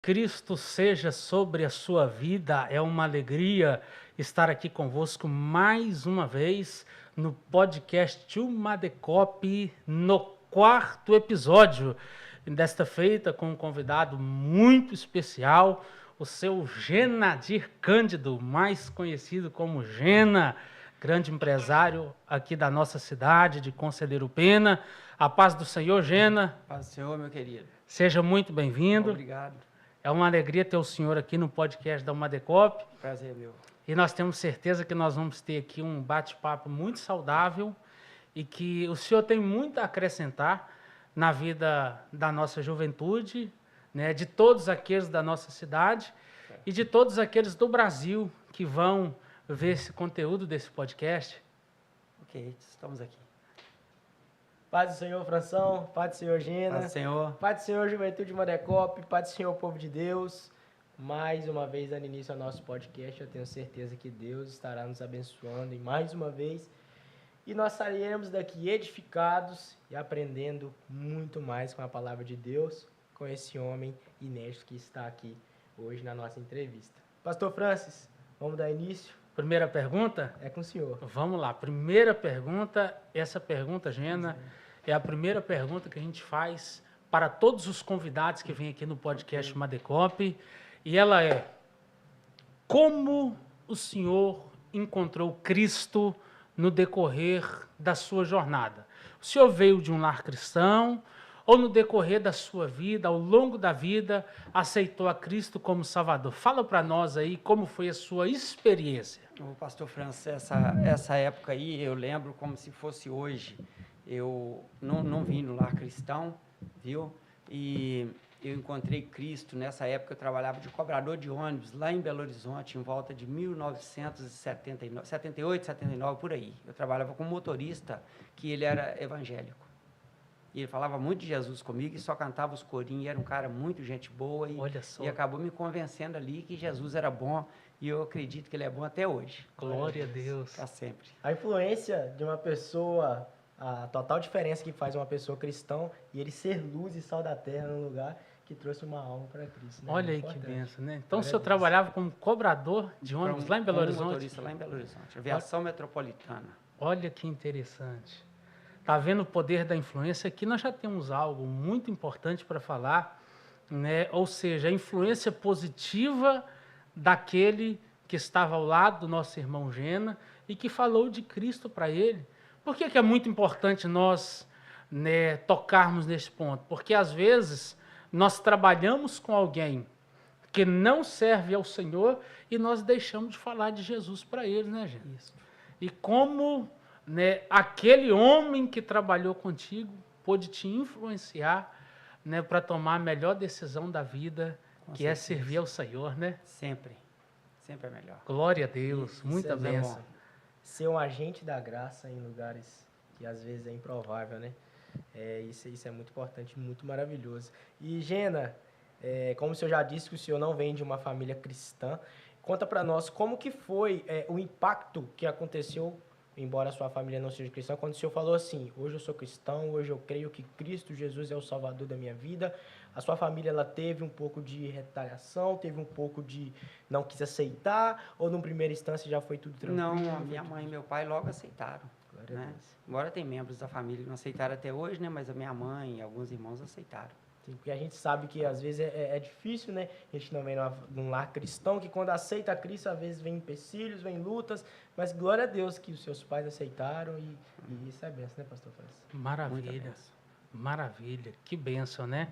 Cristo seja sobre a sua vida. É uma alegria estar aqui convosco mais uma vez no podcast Umadecop, no quarto episódio. Desta feita com um convidado muito especial, o seu Genadir Cândido, mais conhecido como Gena, grande empresário aqui da nossa cidade, de Conselheiro Pena. A paz do Senhor, Gena. Paz do Senhor, meu querido. Seja muito bem-vindo. Obrigado. É uma alegria ter o senhor aqui no podcast da Umadecop. Prazer, meu. E nós temos certeza que nós vamos ter aqui um bate-papo muito saudável e que o senhor tem muito a acrescentar na vida da nossa juventude, né, de todos aqueles da nossa cidade e de todos aqueles do Brasil que vão ver esse conteúdo desse podcast. Ok, estamos aqui. Paz do Senhor, Franção. Paz do Senhor, Gena. Paz do Senhor. Paz do Senhor, Juventude Umadecop. Paz do Senhor, povo de Deus. Mais uma vez, dando início ao nosso podcast, eu tenho certeza que Deus estará nos abençoando em mais uma vez. E nós sairemos daqui edificados e aprendendo muito mais com a palavra de Deus, com esse homem inédito que está aqui hoje na nossa entrevista. Pastor Francis, vamos dar início? Primeira pergunta? É com o senhor. Vamos lá. Primeira pergunta, essa pergunta, Gena, é a primeira pergunta que a gente faz para todos os convidados que vêm aqui no podcast Umadecop. E ela é: como o senhor encontrou Cristo no decorrer da sua jornada? O senhor veio de um lar cristão ou no decorrer da sua vida, ao longo da vida, aceitou a Cristo como Salvador? Fala para nós aí como foi a sua experiência. O pastor Francis, essa época aí, eu lembro como se fosse hoje. Eu não vim no lar cristão, viu? E eu encontrei Cristo, nessa época eu trabalhava de cobrador de ônibus, lá em Belo Horizonte, em volta de 1979, 78, 79, por aí. Eu trabalhava com um motorista que ele era evangélico. E ele falava muito de Jesus comigo e só cantava os corinhos, e era um cara muito gente boa e acabou me convencendo ali que Jesus era bom e eu acredito que ele é bom até hoje. Glória a Deus. Para sempre. A influência de uma pessoa, a total diferença que faz uma pessoa cristã e ele ser luz e sal da terra num lugar que trouxe uma alma para Cristo. Né? Olha aí que benção, né? Então o senhor trabalhava como cobrador de ônibus lá em Belo Horizonte? Motorista lá em Belo Horizonte, aviação metropolitana. Olha que interessante. Está vendo o poder da influência? Aqui nós já temos algo muito importante para falar, né? Ou seja, a influência positiva daquele que estava ao lado do nosso irmão Gena e que falou de Cristo para ele. Por que é muito importante nós, né, tocarmos nesse ponto? Porque às vezes nós trabalhamos com alguém que não serve ao Senhor e nós deixamos de falar de Jesus para eles, né, Gena? Isso. E como, né, aquele homem que trabalhou contigo pôde te influenciar, né, para tomar a melhor decisão da vida, que é servir ao Senhor, né? Sempre. Sempre é melhor. Glória a Deus, Isso muita é bênção. bom. Ser um agente da graça em lugares que às vezes é improvável, né? Isso é muito importante, muito maravilhoso. E, Gena, como o senhor já disse que o senhor não vem de uma família cristã, conta para nós como que foi o impacto que aconteceu, embora a sua família não seja cristã, quando o senhor falou assim: hoje eu sou cristão, hoje eu creio que Cristo Jesus é o Salvador da minha vida. A sua família, ela teve um pouco de retaliação, teve um pouco de não quis aceitar, ou numa primeira instância já foi tudo tranquilo? Não, a minha mãe e meu pai logo aceitaram. Glória a Né? Deus. Embora tem membros da família que não aceitaram até hoje, né? Mas a minha mãe e alguns irmãos aceitaram. Sim, porque a gente sabe que às vezes é difícil, né? A gente não vem num lar cristão, que quando aceita Cristo, às vezes vem empecilhos, vem lutas, mas glória a Deus que os seus pais aceitaram e isso é benção, né, pastor Francis? Muita Maravilha, bênção. maravilha, que bênção, né?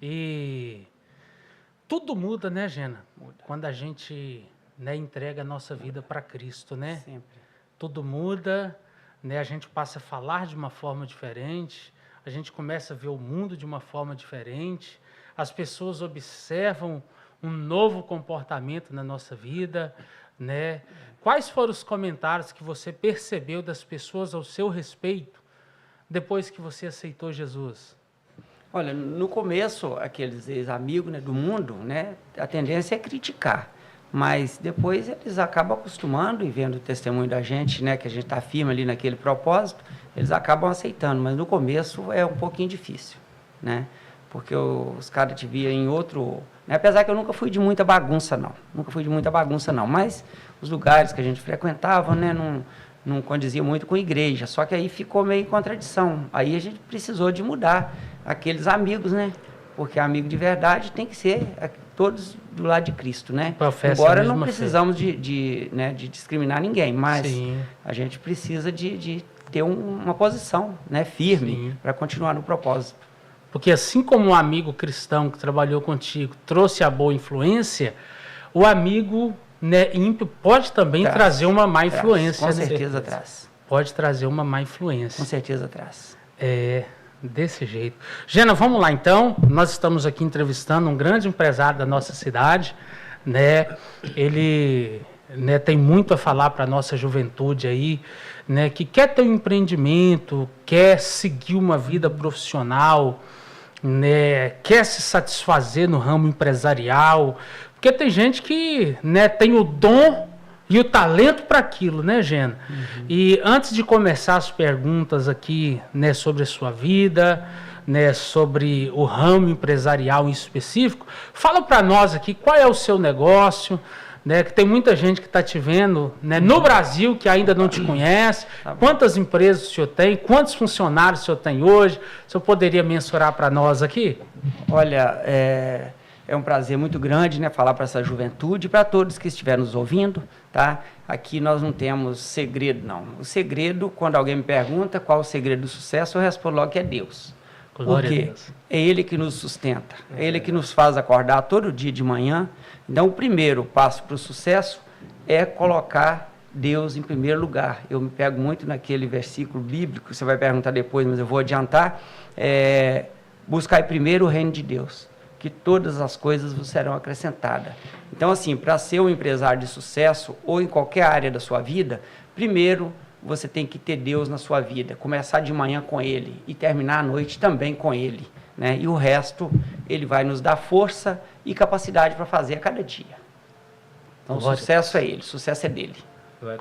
E tudo muda, né, Gena? Muda. Quando a gente, né, entrega a nossa vida para Cristo, né? Sempre. Tudo muda, né? A gente passa a falar de uma forma diferente, a gente começa a ver o mundo de uma forma diferente, as pessoas observam um novo comportamento na nossa vida, né? Quais foram os comentários que você percebeu das pessoas ao seu respeito depois que você aceitou Jesus? Olha, no começo, aqueles ex-amigos, né, do mundo, né, a tendência é criticar. Mas depois eles acabam acostumando e vendo o testemunho da gente, né, que a gente está firme ali naquele propósito, eles acabam aceitando. Mas no começo é um pouquinho difícil, né? Porque os caras te viam Apesar que eu nunca fui de muita bagunça, não. Mas os lugares que a gente frequentava, né, não condizia muito com a igreja. Só que aí ficou meio em contradição. Aí a gente precisou de mudar aqueles amigos, né? Porque amigo de verdade tem que ser todos do lado de Cristo, né? Embora não precisamos de discriminar ninguém, mas a gente precisa de ter uma posição, né, firme para continuar no propósito. Porque assim como um amigo cristão que trabalhou contigo trouxe a boa influência, o amigo, né, ímpio pode também trazer uma má influência. Com certeza traz. Pode trazer uma má influência. Com certeza traz. Desse jeito. Gena, vamos lá então. Nós estamos aqui entrevistando um grande empresário da nossa cidade, né? Ele, né, tem muito a falar para a nossa juventude aí, né, que quer ter um empreendimento, quer seguir uma vida profissional, né, quer se satisfazer no ramo empresarial, porque tem gente que, né, tem o dom e o talento para aquilo, né, Gena? E antes de começar as perguntas aqui, né, sobre a sua vida, né, sobre o ramo empresarial em específico, fala para nós aqui qual é o seu negócio, né, que tem muita gente que está te vendo, né, no Brasil que ainda não te conhece. Quantas empresas o senhor tem? Quantos funcionários o senhor tem hoje? O senhor poderia mensurar para nós aqui? Olha, é um prazer muito grande, né, falar para essa juventude e para todos que estiverem nos ouvindo, tá? Aqui nós não temos segredo, não. O segredo, quando alguém me pergunta qual é o segredo do sucesso, eu respondo logo que é Deus. Glória a Deus. É Ele que nos sustenta, é Ele que nos faz acordar todo dia de manhã. Então, o primeiro passo para o sucesso é colocar Deus em primeiro lugar. Eu me pego muito naquele versículo bíblico, você vai perguntar depois, mas eu vou adiantar. Buscar primeiro o reino de Deus, que todas as coisas vos serão acrescentadas. Então, assim, para ser um empresário de sucesso, ou em qualquer área da sua vida, primeiro você tem que ter Deus na sua vida, começar de manhã com Ele e terminar à noite também com Ele, né? E o resto, Ele vai nos dar força e capacidade para fazer a cada dia. Então, o sucesso é Ele, o sucesso é dele.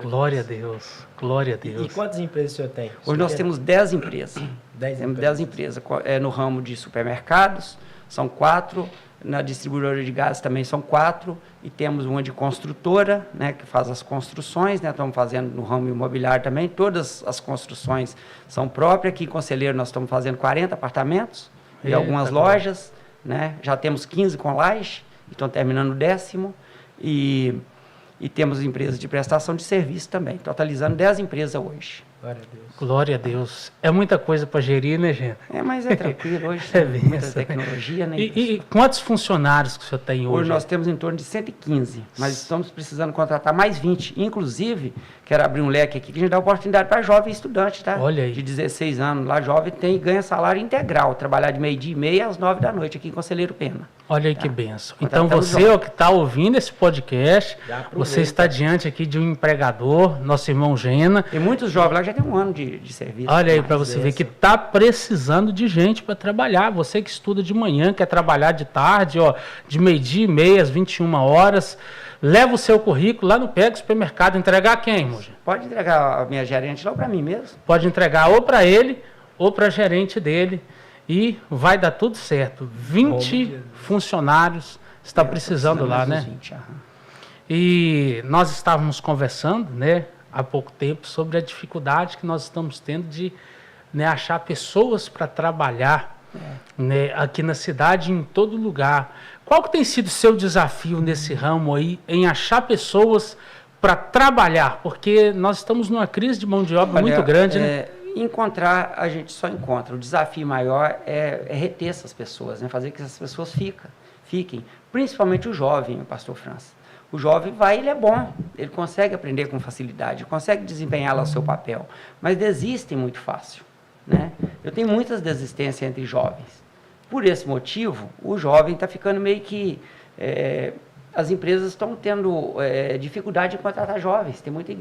Glória a Deus, glória a Deus. E quantas empresas o senhor tem? Hoje nós temos 10 empresas. Temos 10 empresas. No ramo de supermercados, são 4. Na distribuidora de gás também são 4. E temos uma de construtora, né, que faz as construções, né? Estamos fazendo no ramo imobiliário também. Todas as construções são próprias. Aqui em Conselheiro nós estamos fazendo 40 apartamentos e algumas lojas, né? Já temos 15 com laje, estão terminando o 10º. E temos empresas de prestação de serviço também, totalizando 10 empresas hoje. Glória a Deus. Glória a Deus. É muita coisa para gerir, né, gente? Mas é tranquilo hoje. Muita tecnologia, né? E quantos funcionários que o senhor tem hoje? Hoje nós temos em torno de 115, mas estamos precisando contratar mais 20. Inclusive, quero abrir um leque aqui que a gente dá oportunidade para jovem estudante, tá? Olha aí. De 16 anos. Lá jovem ganha salário integral, trabalhar de meio-dia e meia às 9 da noite aqui em Conselheiro Pena. Olha aí que benção. Então você, que está ouvindo esse podcast, você está diante aqui de um empregador, nosso irmão Gena. Tem muitos jovens lá que já tem um ano de serviço. Olha aí para você ver que está precisando de gente para trabalhar. Você que estuda de manhã, quer trabalhar de tarde, ó, de meio-dia e meia às 21 horas, leva o seu currículo lá no Pega Supermercado. Entregar a quem, irmão? Pode entregar a minha gerente lá para mim mesmo. Pode entregar ou para ele ou para a gerente dele. E vai dar tudo certo. 20 funcionários está precisando lá, né? 20, E nós estávamos conversando, né, há pouco tempo, sobre a dificuldade que nós estamos tendo de, né, achar pessoas para trabalhar, né, aqui na cidade, em todo lugar. Qual que tem sido o seu desafio nesse ramo aí, em achar pessoas para trabalhar? Porque nós estamos numa crise de mão de obra muito grande, né? Encontrar, a gente só encontra. O desafio maior é reter essas pessoas, né? Fazer que essas pessoas fiquem. Principalmente o jovem, pastor França. O jovem ele é bom, ele consegue aprender com facilidade, consegue desempenhar lá o seu papel, mas desistem muito fácil, né? Eu tenho muitas desistências entre jovens. Por esse motivo, o jovem está ficando meio que... as empresas estão tendo dificuldade em contratar jovens. Tem muita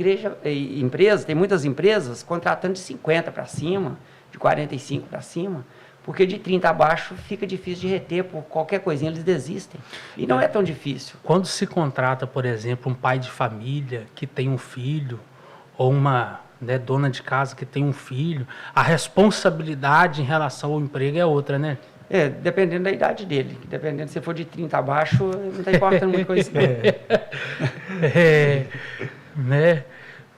tem muitas empresas contratando de 50 para cima, de 45 para cima, porque de 30 abaixo fica difícil de reter, por qualquer coisinha eles desistem. E não é tão difícil. Quando se contrata, por exemplo, um pai de família que tem um filho, ou uma, né, dona de casa que tem um filho, a responsabilidade em relação ao emprego é outra, né? Dependendo da idade dele. Dependendo se for de 30 abaixo, não está importando muito com isso. Né?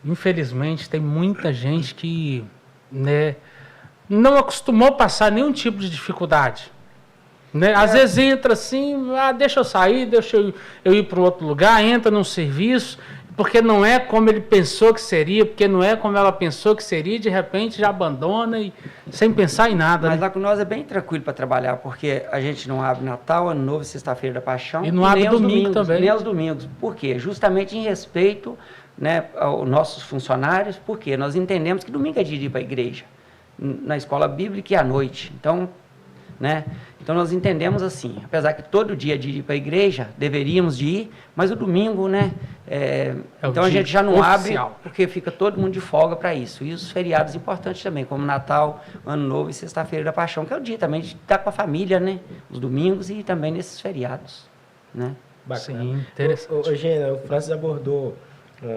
Infelizmente, tem muita gente que, né, não acostumou a passar nenhum tipo de dificuldade. Né? Às vezes entra assim, deixa eu sair, deixa eu ir para um outro lugar, entra num serviço, porque não é como ele pensou que seria, porque não é como ela pensou que seria, de repente já abandona e sem pensar em nada. Mas né? lá com nós é bem tranquilo para trabalhar, porque a gente não abre Natal, Ano Novo, Sexta-feira da Paixão. E não abre domingo também. Nem aos domingos. Por quê? Justamente em respeito, né, aos nossos funcionários, porque nós entendemos que domingo é dia de ir para a igreja, na escola bíblica e à noite. Então, né? Então nós entendemos assim, apesar que todo dia de ir para a igreja, deveríamos de ir, mas o domingo, né? Então a gente já não oficial. abre, porque fica todo mundo de folga para isso. E os feriados importantes também, como Natal, Ano Novo e Sexta-feira da Paixão, que é o dia também de estar com a família, né? Os domingos e também nesses feriados, né? Bacana. Sim, interessante. Gena, o Francis abordou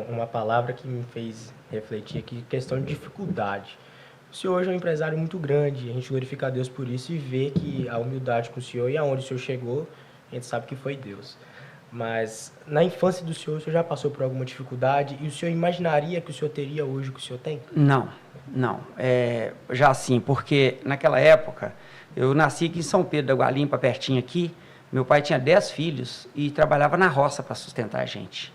uma palavra que me fez refletir aqui, questão de dificuldade. O senhor hoje é um empresário muito grande, a gente glorifica a Deus por isso e vê que a humildade com o senhor e aonde o senhor chegou, a gente sabe que foi Deus. Mas na infância do senhor, o senhor já passou por alguma dificuldade e o senhor imaginaria que o senhor teria hoje o que o senhor tem? Não. Já assim, porque naquela época, eu nasci aqui em São Pedro da Gualimpa, pertinho aqui, meu pai tinha 10 filhos e trabalhava na roça para sustentar a gente.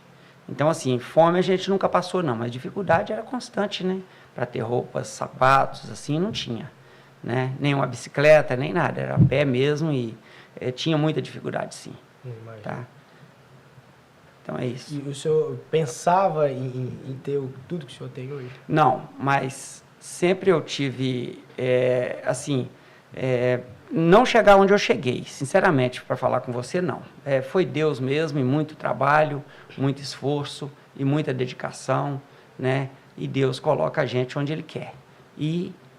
Então, assim, fome a gente nunca passou não, mas dificuldade era constante, né? Para ter roupas, sapatos, assim, não tinha, né? Nem uma bicicleta, nem nada, era a pé mesmo e tinha muita dificuldade, sim. Tá? Então é isso. E o senhor pensava em ter tudo que o senhor tem hoje? Não, mas sempre eu tive, não chegar onde eu cheguei, sinceramente, para falar com você, não. Foi Deus mesmo, e muito trabalho, muito esforço e muita dedicação, né? E Deus coloca a gente onde Ele quer.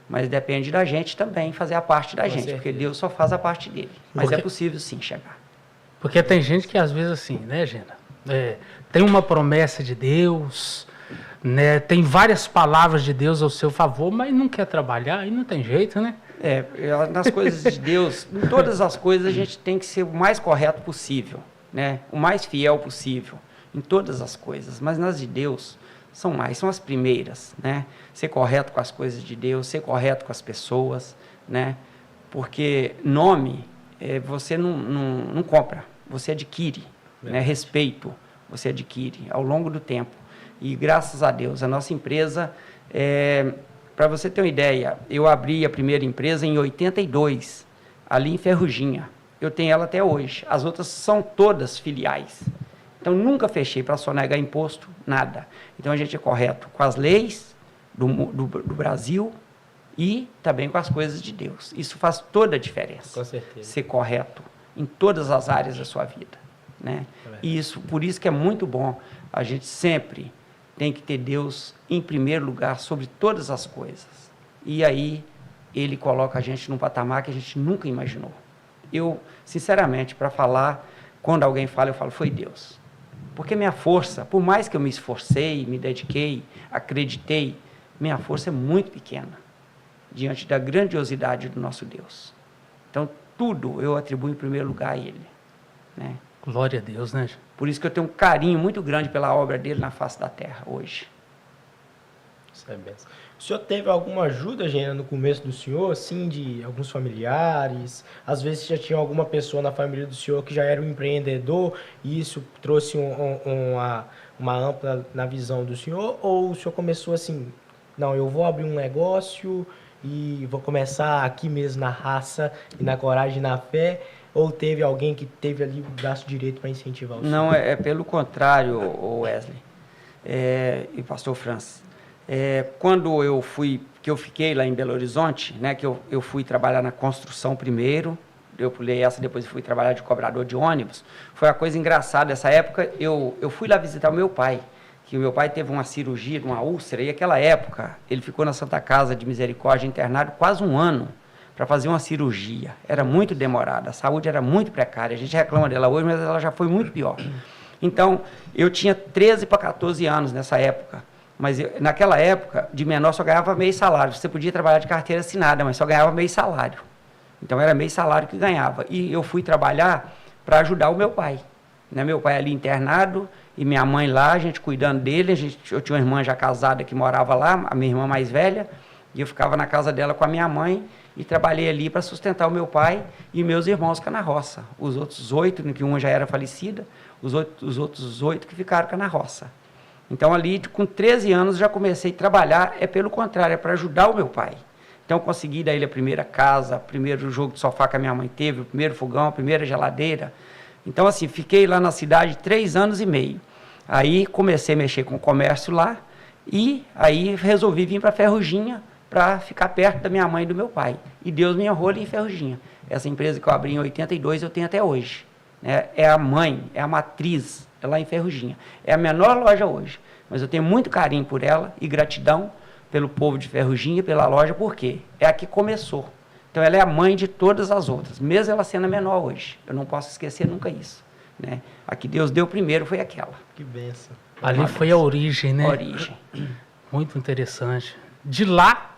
Mas depende da gente também fazer a parte da gente, porque Deus só faz a parte dele. Mas é possível sim chegar. Porque tem gente que às vezes assim, né, Gena? Tem uma promessa de Deus, né? Tem várias palavras de Deus ao seu favor, mas não quer trabalhar e não tem jeito, né? Nas coisas de Deus, em todas as coisas a gente tem que ser o mais correto possível, né? O mais fiel possível, em todas as coisas. Mas nas de Deus são as primeiras, né? Ser correto com as coisas de Deus, ser correto com as pessoas, né? Porque nome você não compra, você adquire, né? Respeito você adquire ao longo do tempo. E graças a Deus, a nossa empresa, para você ter uma ideia, eu abri a primeira empresa em 82, ali em Ferruginha. Eu tenho ela até hoje. As outras são todas filiais. Então, nunca fechei para sonegar imposto, nada. Então, a gente é correto com as leis do Brasil e também com as coisas de Deus. Isso faz toda a diferença. Com certeza. Ser correto em todas as áreas da sua vida, né? E por isso que é muito bom. A gente sempre tem que ter Deus em primeiro lugar sobre todas as coisas. E aí, Ele coloca a gente num patamar que a gente nunca imaginou. Eu, sinceramente, para falar, quando alguém fala, eu falo, foi Deus. Porque minha força, por mais que eu me esforcei, me dediquei, acreditei, minha força é muito pequena diante da grandiosidade do nosso Deus. Então, tudo eu atribuo em primeiro lugar a Ele, né? Glória a Deus, né? Por isso que eu tenho um carinho muito grande pela obra dele na face da terra hoje. Isso é benção. O senhor teve alguma ajuda, Gena, no começo do senhor, assim, de alguns familiares? Às vezes já tinha alguma pessoa na família do senhor que já era um empreendedor e isso trouxe uma ampla na visão do senhor? Ou o senhor começou assim, não, eu vou abrir um negócio e vou começar aqui mesmo na raça e na coragem e na fé? Ou teve alguém que teve ali o braço direito para incentivar o senhor? Não, é pelo contrário, Wesley e pastor Francis. Quando eu fiquei lá em Belo Horizonte, né, que eu fui trabalhar na construção primeiro, eu pulei essa, depois fui trabalhar de cobrador de ônibus, foi uma coisa engraçada. Essa época, eu fui lá visitar o meu pai, que o meu pai teve uma cirurgia, uma úlcera, e naquela época, ele ficou na Santa Casa de Misericórdia internado quase um ano para fazer uma cirurgia. Era muito demorada, a saúde era muito precária, a gente reclama dela hoje, mas ela já foi muito pior. Então, eu tinha 13 para 14 anos nessa época. Mas naquela época, de menor, só ganhava meio salário. Você podia trabalhar de carteira assinada, mas só ganhava meio salário. Então era meio salário que ganhava. E eu fui trabalhar para ajudar o meu pai. Né? Meu pai ali internado e minha mãe lá, a gente cuidando dele. Eu tinha uma irmã já casada que morava lá, a minha irmã mais velha, e eu ficava na casa dela com a minha mãe e trabalhei ali para sustentar o meu pai e meus irmãos cá na roça. Os outros 8, que uma já era falecida, os outros 8 que ficaram cá na roça. Então ali, com 13 anos, já comecei a trabalhar, pelo contrário, para ajudar o meu pai. Então consegui dar ele a primeira casa, o primeiro jogo de sofá que a minha mãe teve, o primeiro fogão, a primeira geladeira. Então assim, fiquei lá na cidade 3 anos e meio. Aí comecei a mexer com o comércio lá e aí resolvi vir para Ferruginha para ficar perto da minha mãe e do meu pai. E Deus me honrou ali em Ferruginha. Essa empresa que eu abri em 82 eu tenho até hoje. Né? É a mãe, é a matriz, é lá em Ferruginha. É a menor loja hoje, mas eu tenho muito carinho por ela e gratidão pelo povo de Ferruginha, pela loja, porque é a que começou. Então ela é a mãe de todas as outras, mesmo ela sendo a menor hoje. Eu não posso esquecer nunca isso. Né? A que Deus deu primeiro foi aquela. Que bênção. Ali foi a origem, né? A origem. Muito interessante. De lá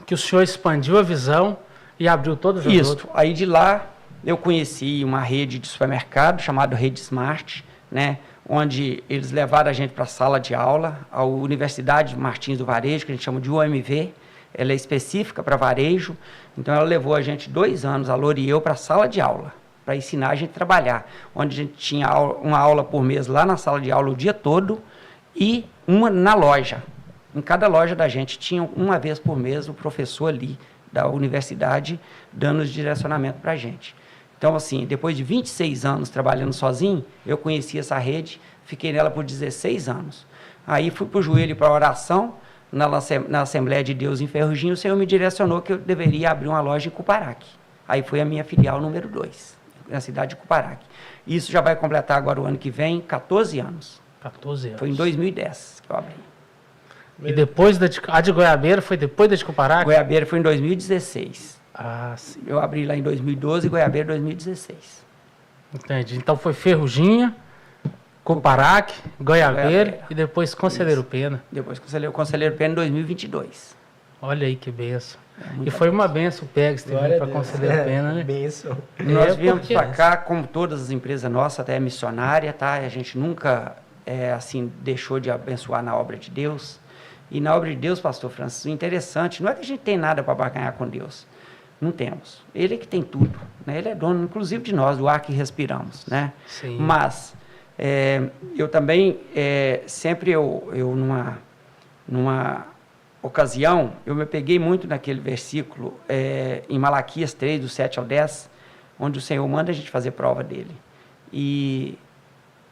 que o senhor expandiu a visão e abriu todas as Isso. outras. Aí de lá eu conheci uma rede de supermercado chamada Rede Smart, né? Onde eles levaram a gente para a sala de aula, a Universidade Martins do Varejo, que a gente chama de UMV. Ela é específica para varejo, então ela levou a gente 2 anos, a Lori e eu, para a sala de aula, para ensinar a gente a trabalhar, onde a gente tinha uma aula por mês lá na sala de aula o dia todo e uma na loja. Em cada loja da gente tinha uma vez por mês o professor ali da universidade dando os direcionamento para a gente. Então, assim, depois de 26 anos trabalhando sozinho, eu conheci essa rede, fiquei nela por 16 anos. Aí fui para o joelho para a oração, na Assembleia de Deus em Ferruginha, o Senhor me direcionou que eu deveria abrir uma loja em Cuparaque. Aí foi a minha filial número 2, na cidade de Cuparaque. Isso já vai completar agora o ano que vem, 14 anos. 14 anos. Foi em 2010 que eu abri. E depois a de Goiabeira foi depois da de Cuparaque? Goiabeira foi em 2016. Ah, sim. Eu abri lá em 2012 e Goiabeira em 2016. Entendi. Então foi Ferruginha, Cuparaque, Goiabeira e depois Conselheiro Pena. Depois Conselheiro Pena em 2022. Olha aí que benção. E foi uma benção o PEGS ter vindo para Conselheiro Pena, né? Benção. Nós viemos para cá, como todas as empresas nossas, até missionária, tá? A gente nunca, assim, deixou de abençoar na obra de Deus. E na obra de Deus, pastor Francis, o interessante não é que a gente tem nada para barganhar com Deus. Não temos. Ele é que tem tudo. Né? Ele é dono, inclusive, de nós, do ar que respiramos. Né? Sim. Mas, eu também, sempre numa ocasião, eu me peguei muito naquele versículo, em Malaquias 3, do 7 ao 10, onde o Senhor manda a gente fazer prova dele. E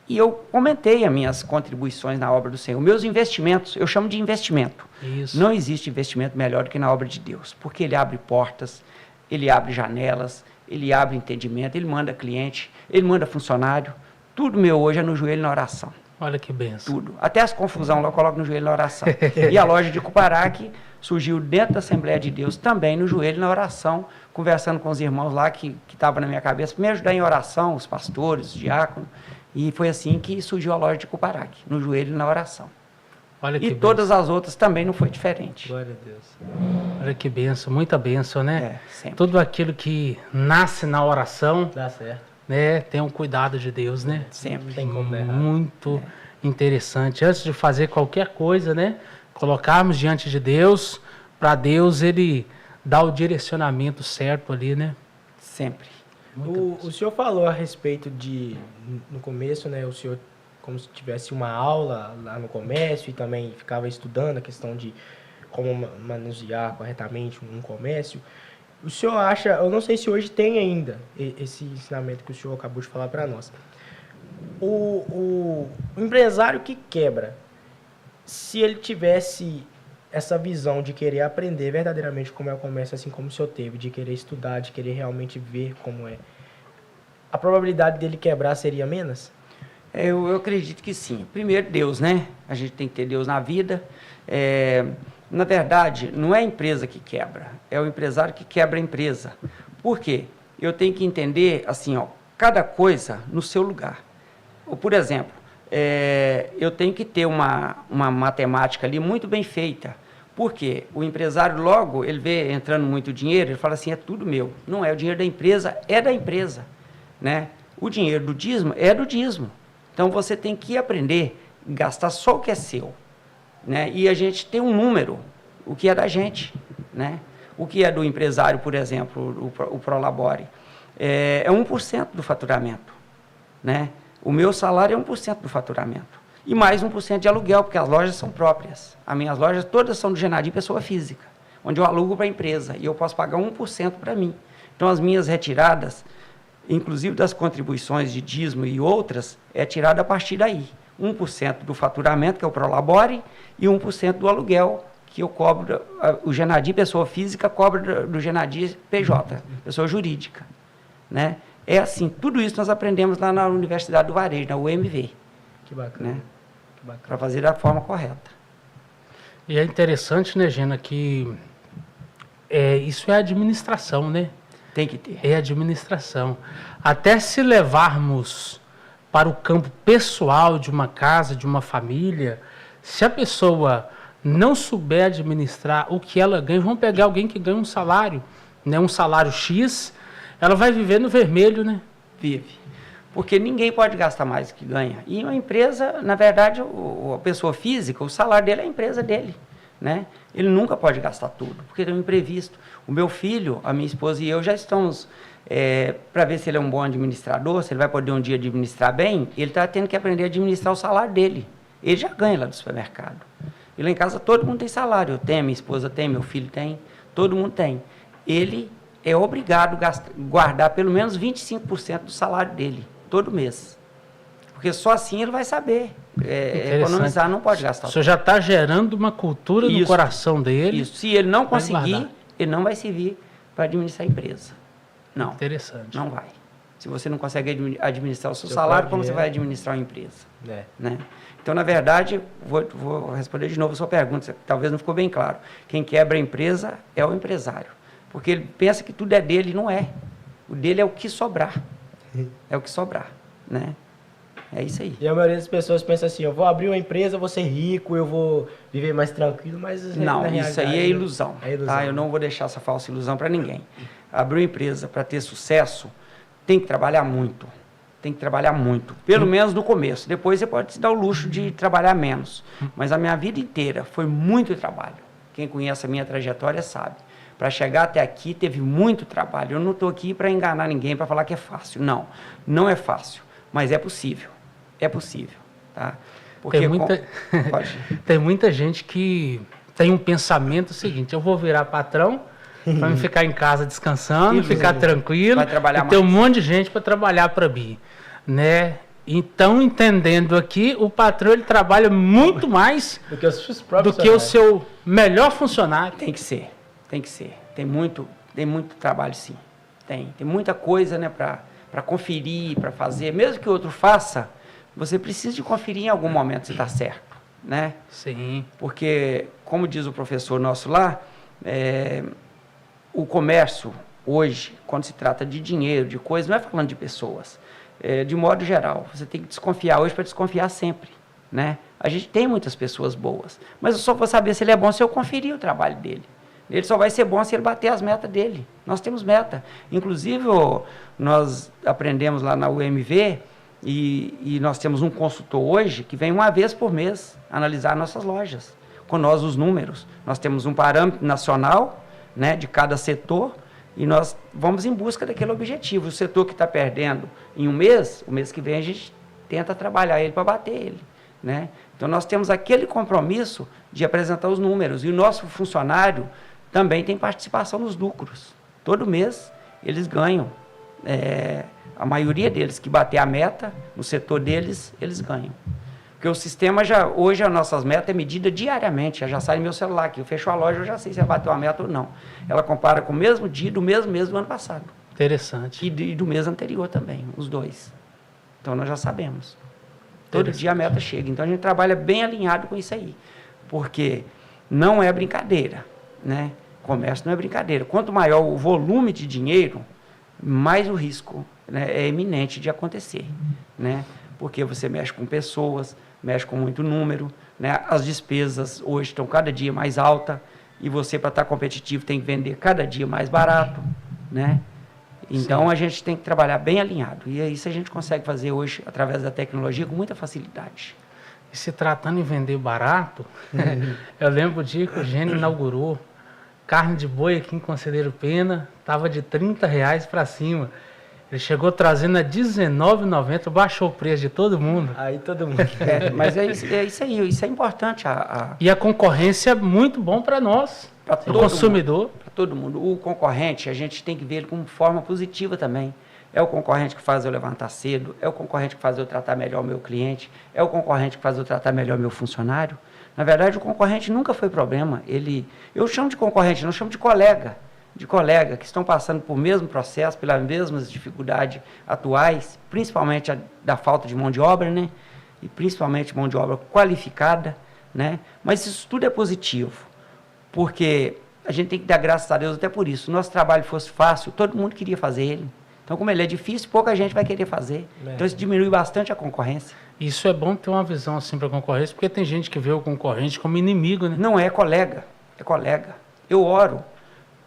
eu comentei as minhas contribuições na obra do Senhor. Meus investimentos, eu chamo de investimento. Isso. Não existe investimento melhor do que na obra de Deus, porque ele abre portas, ele abre janelas, ele abre entendimento, ele manda cliente, ele manda funcionário. Tudo meu hoje é no joelho e na oração. Olha que benção. Tudo. Até as confusões lá eu coloco no joelho e na oração. E a loja de Cuparaque surgiu dentro da Assembleia de Deus também no joelho e na oração, conversando com os irmãos lá que estavam na minha cabeça, para me ajudar em oração, os pastores, os diáconos. E foi assim que surgiu a loja de Cuparaque, no joelho e na oração. Olha que e todas as outras também não foi diferente. Glória a Deus. Olha que benção, muita benção, né? Sempre. Tudo aquilo que nasce na oração, Dá certo. né? Tem um cuidado de Deus, né? Sempre. Não tem como dar errado. Muito interessante. Antes de fazer qualquer coisa, né? Colocarmos diante de Deus, para Deus ele dar o direcionamento certo ali, né? Sempre. O senhor falou a respeito no começo, né, o senhor como se tivesse uma aula lá no comércio e também ficava estudando a questão de como manusear corretamente um comércio. O senhor acha, eu não sei se hoje tem ainda esse ensinamento que o senhor acabou de falar para nós. O empresário que quebra, se ele tivesse essa visão de querer aprender verdadeiramente como é o comércio, assim como o senhor teve, de querer estudar, de querer realmente ver como é, a probabilidade dele quebrar seria menos? Eu acredito que sim. Primeiro, Deus, né? A gente tem que ter Deus na vida. Na verdade, não é a empresa que quebra, é o empresário que quebra a empresa. Por quê? Eu tenho que entender, assim, ó, cada coisa no seu lugar. Por exemplo, eu tenho que ter uma matemática ali muito bem feita. Por quê? O empresário logo, ele vê entrando muito dinheiro, ele fala assim, é tudo meu. Não é, o dinheiro da empresa é da empresa, né? O dinheiro do dízimo é do dízimo. Então, você tem que aprender a gastar só o que é seu, né? E a gente tem um número, o que é da gente, né? O que é do empresário, por exemplo, o Prolabore, é 1% do faturamento, né? O meu salário é 1% do faturamento. E mais 1% de aluguel, porque as lojas são próprias. As minhas lojas todas são do Genadim pessoa física, onde eu alugo para a empresa e eu posso pagar 1% para mim. Então, as minhas retiradas, inclusive das contribuições de dízimo e outras, é tirada a partir daí. 1% do faturamento, que é o Prolabore, e 1% do aluguel, que eu cobro, o Genadim pessoa física cobra do Genadim PJ, pessoa jurídica, né? É assim, tudo isso nós aprendemos lá na Universidade do Varejo, na UMV. Que bacana. Né? Para fazer da forma correta. E é interessante, né, Gena, que isso é administração, né? Tem que ter. É administração. Até se levarmos para o campo pessoal de uma casa, de uma família, se a pessoa não souber administrar o que ela ganha, vamos pegar alguém que ganha um salário, né, um salário X, ela vai viver no vermelho, né? Vive. Porque ninguém pode gastar mais do que ganha. E uma empresa, na verdade, a pessoa física, o salário dele é a empresa dele, né? Ele nunca pode gastar tudo, porque tem um imprevisto. O meu filho, a minha esposa e eu já estamos, para ver se ele é um bom administrador, se ele vai poder um dia administrar bem, ele está tendo que aprender a administrar o salário dele. Ele já ganha lá do supermercado. E lá em casa todo mundo tem salário. Eu tenho, minha esposa tem, meu filho tem, todo mundo tem. Ele é obrigado a guardar pelo menos 25% do salário dele, todo mês. Porque só assim ele vai saber economizar, não pode gastar. O senhor já está gerando uma cultura no coração dele. Isso. Se ele não conseguir, ele não vai servir para administrar a empresa. Não. Interessante. Não vai. Se você não consegue administrar o seu salário, como você vai administrar uma empresa? Né? Então, na verdade, vou responder de novo a sua pergunta, talvez não ficou bem claro. Quem quebra a empresa é o empresário. Porque ele pensa que tudo é dele, não é. O dele é o que sobrar. É o que sobrar, né? É isso aí. E a maioria das pessoas pensa assim, eu vou abrir uma empresa, eu vou ser rico, eu vou viver mais tranquilo, mas... Não, isso aí é ilusão. Tá? Eu não vou deixar essa falsa ilusão para ninguém. Abrir uma empresa para ter sucesso, tem que trabalhar muito. Tem que trabalhar muito. Pelo menos no começo. Depois você pode se dar o luxo de trabalhar menos. Mas a minha vida inteira foi muito trabalho. Quem conhece a minha trajetória sabe. Para chegar até aqui, teve muito trabalho. Eu não estou aqui para enganar ninguém, para falar que é fácil. Não, não é fácil, mas é possível. É possível, tá? Porque tem muita gente que tem um pensamento seguinte, eu vou virar patrão para me ficar em casa descansando, ficar tranquilo, vai trabalhar mais. Tem um monte de gente para trabalhar para mim, né? Então, entendendo aqui, o patrão ele trabalha muito mais do que os próprios o seu melhor funcionário. Tem que ser. Tem que ser. Tem muito trabalho, sim. Tem muita coisa, né, para conferir, para fazer. Mesmo que o outro faça, você precisa de conferir em algum momento se está certo, né? Sim. Porque, como diz o professor nosso lá, o comércio, hoje, quando se trata de dinheiro, de coisas, não é falando de pessoas. De modo geral, você tem que desconfiar hoje para desconfiar sempre, né? A gente tem muitas pessoas boas, mas eu só vou saber se ele é bom se eu conferir o trabalho dele. Ele só vai ser bom se ele bater as metas dele. Nós temos meta. Inclusive, nós aprendemos lá na UMV e nós temos um consultor hoje que vem uma vez por mês analisar nossas lojas. Com nós, os números. Nós temos um parâmetro nacional, né, de cada setor e nós vamos em busca daquele objetivo. O setor que está perdendo em um mês, o mês que vem a gente tenta trabalhar ele para bater ele, né? Então, nós temos aquele compromisso de apresentar os números. E o nosso funcionário também tem participação nos lucros. Todo mês eles ganham. A maioria deles que bater a meta no setor deles, eles ganham. Porque o sistema hoje as nossas metas é medida diariamente. Já sai no meu celular aqui. Eu fecho a loja, eu já sei se ela bateu a meta ou não. Ela compara com o mesmo dia do mesmo mês do ano passado. Interessante. E do mês anterior também, os dois. Então, nós já sabemos. Todo dia a meta chega. Então, a gente trabalha bem alinhado com isso aí. Porque não é brincadeira, né? Comércio não é brincadeira. Quanto maior o volume de dinheiro, mais o risco, né, é iminente de acontecer, né? porque você mexe com pessoas, mexe com muito número, né? As despesas hoje estão cada dia mais altas e você, para estar competitivo, tem que vender cada dia mais barato, né? Então, Sim. a gente tem que trabalhar bem alinhado. E isso a gente consegue fazer hoje, através da tecnologia, com muita facilidade. E se tratando em vender barato, eu lembro o dia que o Gênio inaugurou carne de boi aqui em Conselheiro Pena, estava de R$ 30 para cima. Ele chegou trazendo a R$19,90, baixou o preço de todo mundo. Aí todo mundo. Mas é isso aí, isso é importante. E a concorrência é muito bom para nós, Pra para o todo consumidor. Para todo mundo. O concorrente, a gente tem que ver ele como forma positiva também. É o concorrente que faz eu levantar cedo, é o concorrente que faz eu tratar melhor o meu cliente, é o concorrente que faz eu tratar melhor o meu funcionário. Na verdade, o concorrente nunca foi problema. Eu chamo de concorrente, não chamo de colega que estão passando por mesmo processo, pelas mesmas dificuldades atuais, principalmente da falta de mão de obra, né? E principalmente mão de obra qualificada, né? Mas isso tudo é positivo, porque a gente tem que dar graças a Deus até por isso. Se o nosso trabalho fosse fácil, todo mundo queria fazer ele. Então, como ele é difícil, pouca gente vai querer fazer. Então, isso diminui bastante a concorrência. Isso é bom ter uma visão assim para a concorrência, porque tem gente que vê o concorrente como inimigo, né? Não é colega, é colega. Eu oro,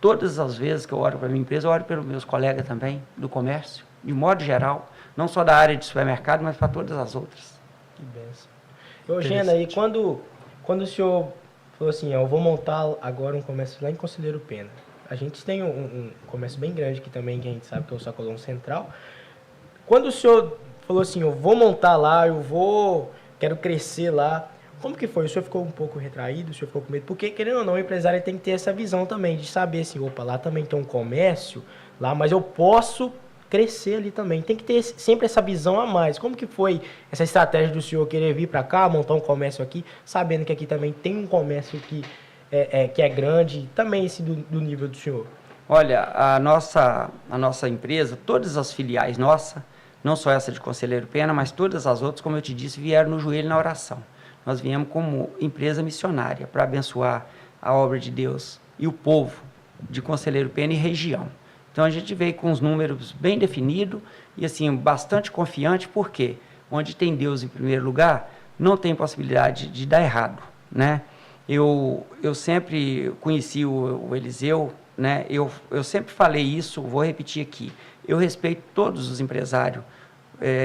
todas as vezes que eu oro para a minha empresa, eu oro pelos meus colegas também, do comércio, de modo geral. Não só da área de supermercado, mas para todas as outras. Que benção. Ô, Gena, e quando o senhor falou assim, ó, eu vou montar agora um comércio lá em Conselheiro Pena. A gente tem um comércio bem grande aqui também, que a gente sabe que é o Sacolão Central. Quando o senhor falou assim, eu vou montar lá, quero crescer lá, como que foi? O senhor ficou um pouco retraído, o senhor ficou com medo? Porque, querendo ou não, o empresário tem que ter essa visão também, de saber assim, opa, lá também tem um comércio, lá, mas eu posso crescer ali também. Tem que ter sempre essa visão a mais. Como que foi essa estratégia do senhor querer vir para cá, montar um comércio aqui, sabendo que aqui também tem um comércio que é grande, também esse do nível do senhor? Olha, a nossa empresa, todas as filiais nossas, não só essa de Conselheiro Pena, mas todas as outras, como eu te disse, vieram no joelho na oração. Nós viemos como empresa missionária para abençoar a obra de Deus e o povo de Conselheiro Pena e região. Então, a gente veio com os números bem definidos e, assim, bastante confiante, porque onde tem Deus em primeiro lugar, não tem possibilidade de dar errado, né? Eu sempre conheci o Eliseu, né? Eu sempre falei isso, vou repetir aqui. Eu respeito todos os empresários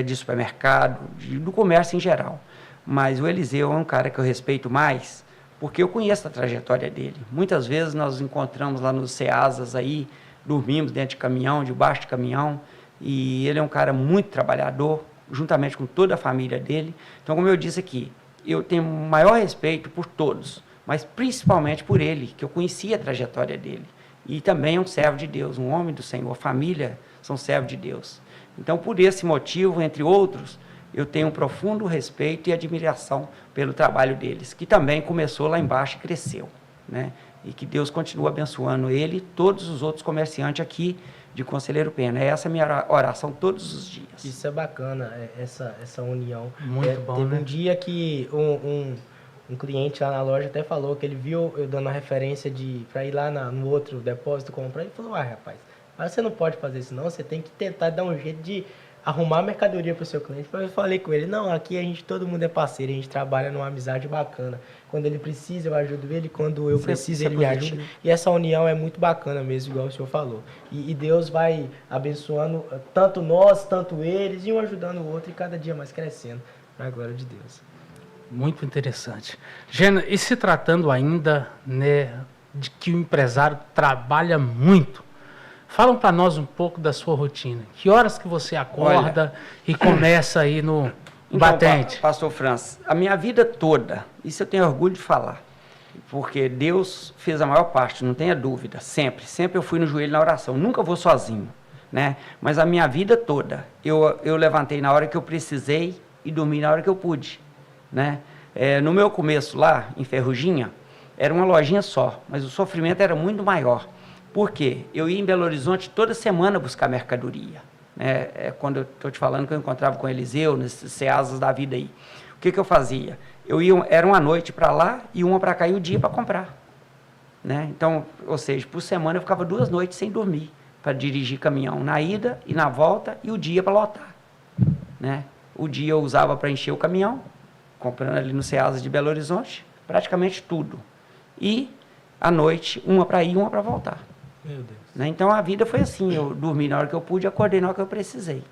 de supermercado, do comércio em geral. Mas o Eliseu é um cara que eu respeito mais, porque eu conheço a trajetória dele. Muitas vezes nós nos encontramos lá nos Ceasas aí, dormimos dentro de caminhão, debaixo de caminhão, e ele é um cara muito trabalhador, juntamente com toda a família dele. Então, como eu disse aqui, eu tenho o maior respeito por todos, mas principalmente por ele, que eu conhecia a trajetória dele. E também é um servo de Deus, um homem do Senhor, a família são servos de Deus. Então, por esse motivo, entre outros, eu tenho um profundo respeito e admiração pelo trabalho deles, que também começou lá embaixo e cresceu, né? E que Deus continue abençoando ele e todos os outros comerciantes aqui de Conselheiro Pena. Essa é a minha oração todos os dias. Isso é bacana, essa união. Muito bom, teve né? um dia que um cliente lá na loja até falou que ele viu eu dando a referência para ir lá no outro depósito comprar. Ele falou, rapaz, mas você não pode fazer isso não, você tem que tentar dar um jeito de arrumar mercadoria para o seu cliente. Eu falei com ele, não, aqui todo mundo é parceiro, a gente trabalha numa amizade bacana. Quando ele precisa, eu ajudo ele, quando eu preciso, ele me ajuda. E essa união é muito bacana mesmo, igual o senhor falou. E Deus vai abençoando tanto nós, tanto eles, e um ajudando o outro, e cada dia mais crescendo, para a glória de Deus. Muito interessante. Gena, e se tratando ainda, né, de que o empresário trabalha muito, falam para nós um pouco da sua rotina. Que horas que você acorda e começa aí no batente? Pastor Francis, a minha vida toda, isso eu tenho orgulho de falar, porque Deus fez a maior parte, não tenha dúvida, sempre eu fui no joelho na oração, nunca vou sozinho, né? Mas a minha vida toda, eu levantei na hora que eu precisei e dormi na hora que eu pude, né? No meu começo lá, em Ferruginha, era uma lojinha só, mas o sofrimento era muito maior. Por quê? Eu ia em Belo Horizonte toda semana buscar mercadoria. Quando eu estou te falando que eu encontrava com o Eliseu, nesses Ceasas da vida aí. O que eu fazia? Era uma noite para lá e uma para cá e o dia para comprar. Né? Então, ou seja, por semana eu ficava 2 noites sem dormir, para dirigir caminhão na ida e na volta e o dia para lotar. Né? O dia eu usava para encher o caminhão, comprando ali no Ceasa de Belo Horizonte, praticamente tudo. E à noite, uma para ir, uma para voltar. Meu Deus. Né? Então a vida foi assim, eu dormi na hora que eu pude, acordei na hora que eu precisei.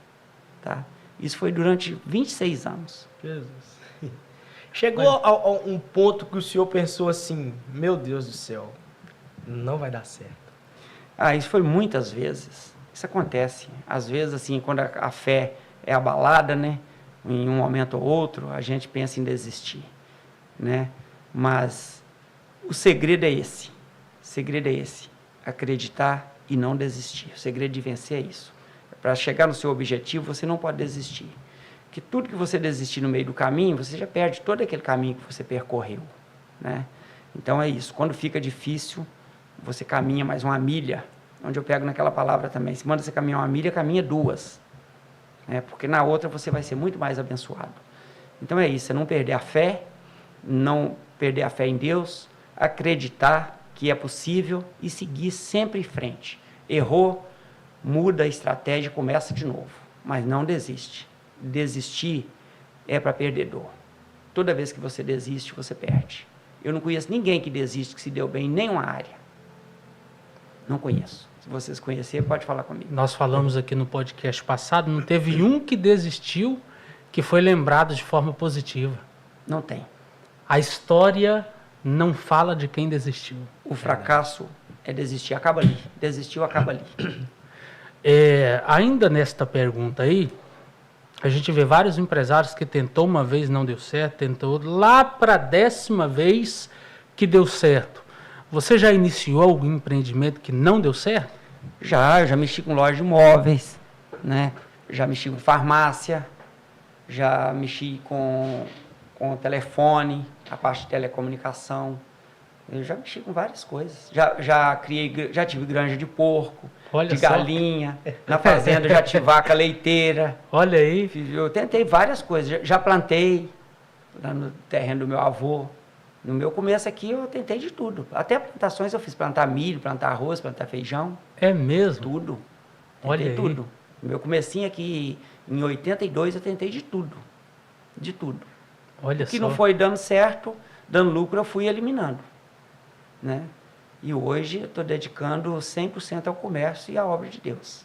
Tá? Isso foi durante 26 anos. Jesus. Chegou a um ponto que o senhor pensou assim, meu Deus do céu, não vai dar certo. Isso foi muitas vezes. Isso acontece. Às vezes, assim, quando a fé é abalada, né? Em um momento ou outro, a gente pensa em desistir, né? Mas o segredo é esse. O segredo é esse. Acreditar e não desistir. O segredo de vencer é isso. Para chegar no seu objetivo, você não pode desistir. Porque tudo que você desistir no meio do caminho, você já perde todo aquele caminho que você percorreu, né? Então é isso. Quando fica difícil, você caminha mais uma milha, onde eu pego naquela palavra também. Se manda você caminhar uma milha, caminha 2. Né? Porque na outra você vai ser muito mais abençoado. Então é isso, é não perder a fé, não perder a fé em Deus, acreditar que é possível e seguir sempre em frente. Errou, muda a estratégia e começa de novo. Mas não desiste. Desistir é para perdedor. Toda vez que você desiste, você perde. Eu não conheço ninguém que desiste, que se deu bem em nenhuma área. Não conheço. Se vocês conhecerem, pode falar comigo. Nós falamos aqui no podcast passado, não teve um que desistiu que foi lembrado de forma positiva. Não tem. A história não fala de quem desistiu. O fracasso é desistir, acaba ali. Desistiu, acaba ali. Ainda nesta pergunta aí, a gente vê vários empresários que tentou uma vez, não deu certo, tentou lá para a 10ª vez que deu certo. Você já iniciou algum empreendimento que não deu certo? Eu já mexi com loja de imóveis, né? Já mexi com farmácia, já mexi com telefone, a parte de telecomunicação. Eu já mexi com várias coisas. Já tive granja de porco, Olha de só. galinha. Na fazenda já tive vaca leiteira. Olha aí. Eu tentei várias coisas. Já plantei lá no terreno do meu avô. No meu começo aqui eu tentei de tudo. Até plantações eu fiz, plantar milho, plantar arroz, plantar feijão. É mesmo? Tudo. Olha Tentei aí. tudo. No meu comecinho aqui, em 82, eu tentei de tudo. De tudo. Olha O que só. não foi dando certo, dando lucro, eu fui eliminando. Né? E hoje eu estou dedicando 100% ao comércio e à obra de Deus.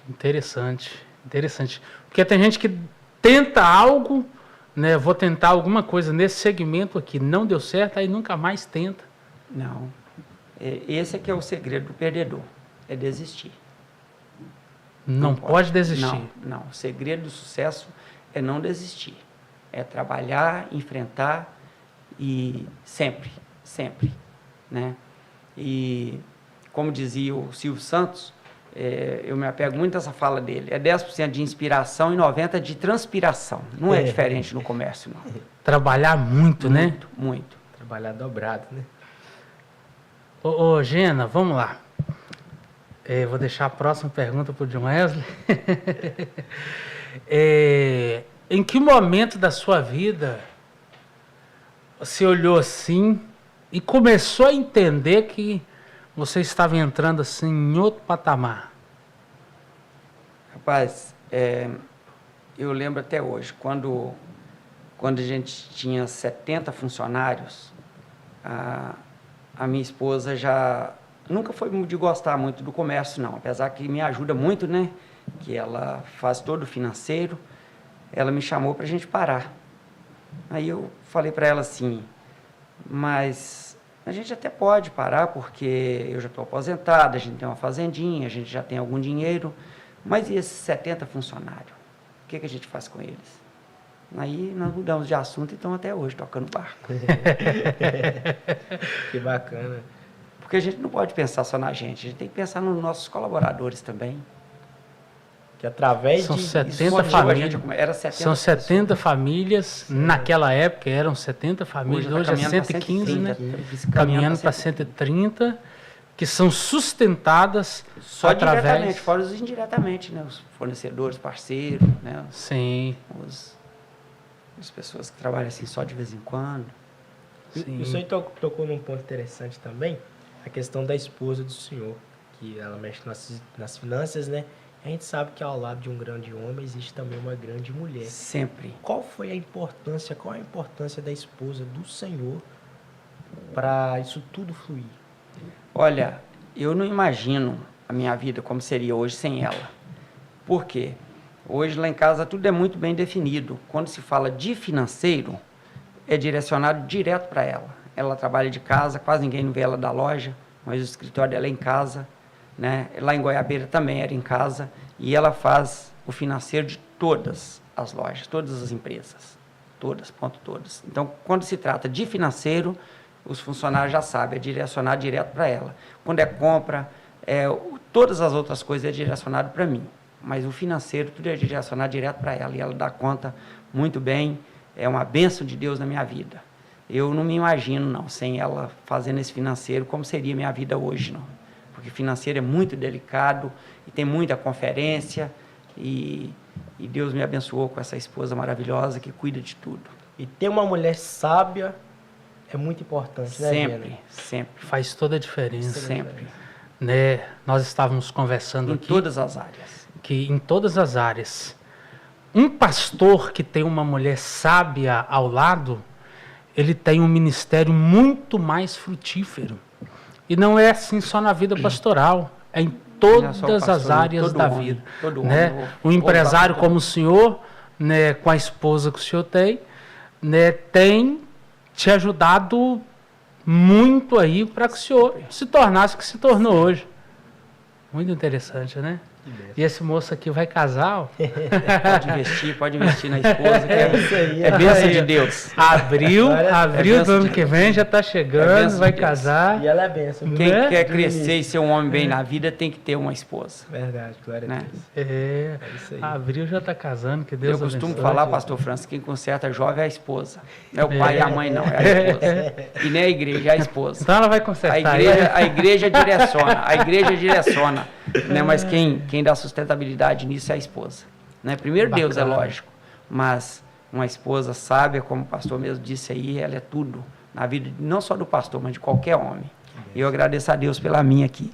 Interessante, interessante. Porque tem gente que tenta algo, né? Vou tentar alguma coisa nesse segmento aqui, não deu certo, aí nunca mais tenta. Não. Esse é que é o segredo do perdedor, é desistir. Não pode desistir. Não. O segredo do sucesso é não desistir. É trabalhar, enfrentar e sempre, né? E como dizia o Silvio Santos, eu me apego muito a essa fala dele, é 10% de inspiração e 90% de transpiração. Não é diferente no comércio, não. Trabalhar muito, né? Muito. Trabalhar dobrado, né? Ô, Gena, vamos lá. Vou deixar a próxima pergunta para o John Wesley. Em que momento da sua vida você olhou assim e começou a entender que você estava entrando assim em outro patamar? Rapaz, eu lembro até hoje, quando a gente tinha 70 funcionários, a minha esposa já nunca foi de gostar muito do comércio, não. Apesar que me ajuda muito, né? Que ela faz todo o financeiro. Ela me chamou para a gente parar. Aí eu falei para ela assim, mas a gente até pode parar, porque eu já estou aposentado, a gente tem uma fazendinha, a gente já tem algum dinheiro, mas e esses 70 funcionários? O que a gente faz com eles? Aí nós mudamos de assunto e estamos até hoje tocando barco. Que bacana. Porque a gente não pode pensar só na gente, a gente tem que pensar nos nossos colaboradores também. Que através São de... 70 famílias. Era 70 São 70 famílias, naquela época eram 70 famílias, hoje é 115, né? Caminhando para 130, que são sustentadas só através... diretamente, fora os indiretamente, né? Os fornecedores, parceiros, né? Sim. As pessoas que trabalham assim só de vez em quando. E o senhor tocou num ponto interessante também, a questão da esposa do senhor, que ela mexe nas finanças, né? A gente sabe que ao lado de um grande homem existe também uma grande mulher. Sempre. Qual é a importância da esposa do Senhor para isso tudo fluir? Olha, eu não imagino a minha vida como seria hoje sem ela. Por quê? Hoje lá em casa tudo é muito bem definido. Quando se fala de financeiro, é direcionado direto para ela. Ela trabalha de casa, quase ninguém não vê ela da loja, mas o escritório dela é em casa, né? Lá em Goiabeira também era em casa, e ela faz o financeiro de todas as lojas, todas as empresas, todas. Então, quando se trata de financeiro, os funcionários já sabem, é direcionado direto para ela. Quando é compra, todas as outras coisas é direcionado para mim, mas o financeiro tudo é direcionado direto para ela, e ela dá conta muito bem, é uma bênção de Deus na minha vida. Eu não me imagino, não, sem ela fazendo esse financeiro, como seria minha vida hoje, não. Porque financeiro é muito delicado, e tem muita conferência, e Deus me abençoou com essa esposa maravilhosa que cuida de tudo. E ter uma mulher sábia é muito importante, né, Sempre, sempre. Faz toda a diferença. Sempre. Né? Nós estávamos conversando aqui. Em todas as áreas. Que em todas as áreas. Um pastor que tem uma mulher sábia ao lado, ele tem um ministério muito mais frutífero. E não é assim só na vida pastoral, é em todas as áreas da vida. Né? Um empresário como o senhor, né, com a esposa que o senhor tem, né, tem te ajudado muito aí para que o senhor se tornasse o que se tornou hoje. Muito interessante, né? E esse moço aqui vai casar, ó. Pode investir na esposa, que isso aí, é bênção de Deus. Abril do ano que vem já está chegando, vai casar. E ela é bênção. Quem quer crescer e ser um homem bem na vida tem que ter uma esposa. Verdade, glória a Deus. É isso aí. Abril já está casando, que Deus abençoe. Eu costumo falar, pastor Francis, quem conserta jovem é a esposa. Não é o pai e a mãe, não, é a esposa. E nem a igreja, é a esposa. Então ela vai consertar. A igreja direciona. Né? Mas quem dá sustentabilidade nisso é a esposa. Né? Primeiro bacana. Deus, é lógico, mas uma esposa sábia, como o pastor mesmo disse aí, ela é tudo na vida, não só do pastor, mas de qualquer homem. E eu agradeço a Deus pela minha aqui.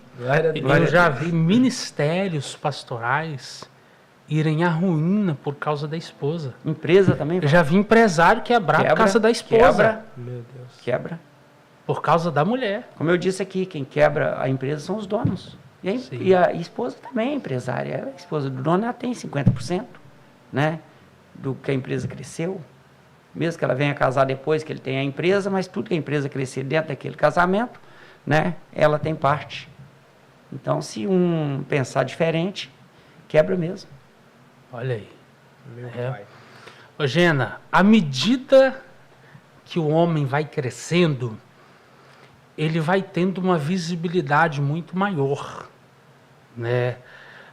Eu já vi ministérios pastorais irem à ruína por causa da esposa. Empresa também? Eu já vi empresário quebrar por causa da esposa. Meu Deus. Quebra. Por causa da mulher. Como eu disse aqui, quem quebra a empresa são os donos. E a esposa também é empresária. A esposa do dono, ela tem 50%, né, do que a empresa cresceu. Mesmo que ela venha casar depois que ele tenha a empresa, mas tudo que a empresa crescer dentro daquele casamento, né, ela tem parte. Então, se um pensar diferente, quebra mesmo. Olha aí. Meu pai. Ô, Gena, à medida que o homem vai crescendo, ele vai tendo uma visibilidade muito maior, né?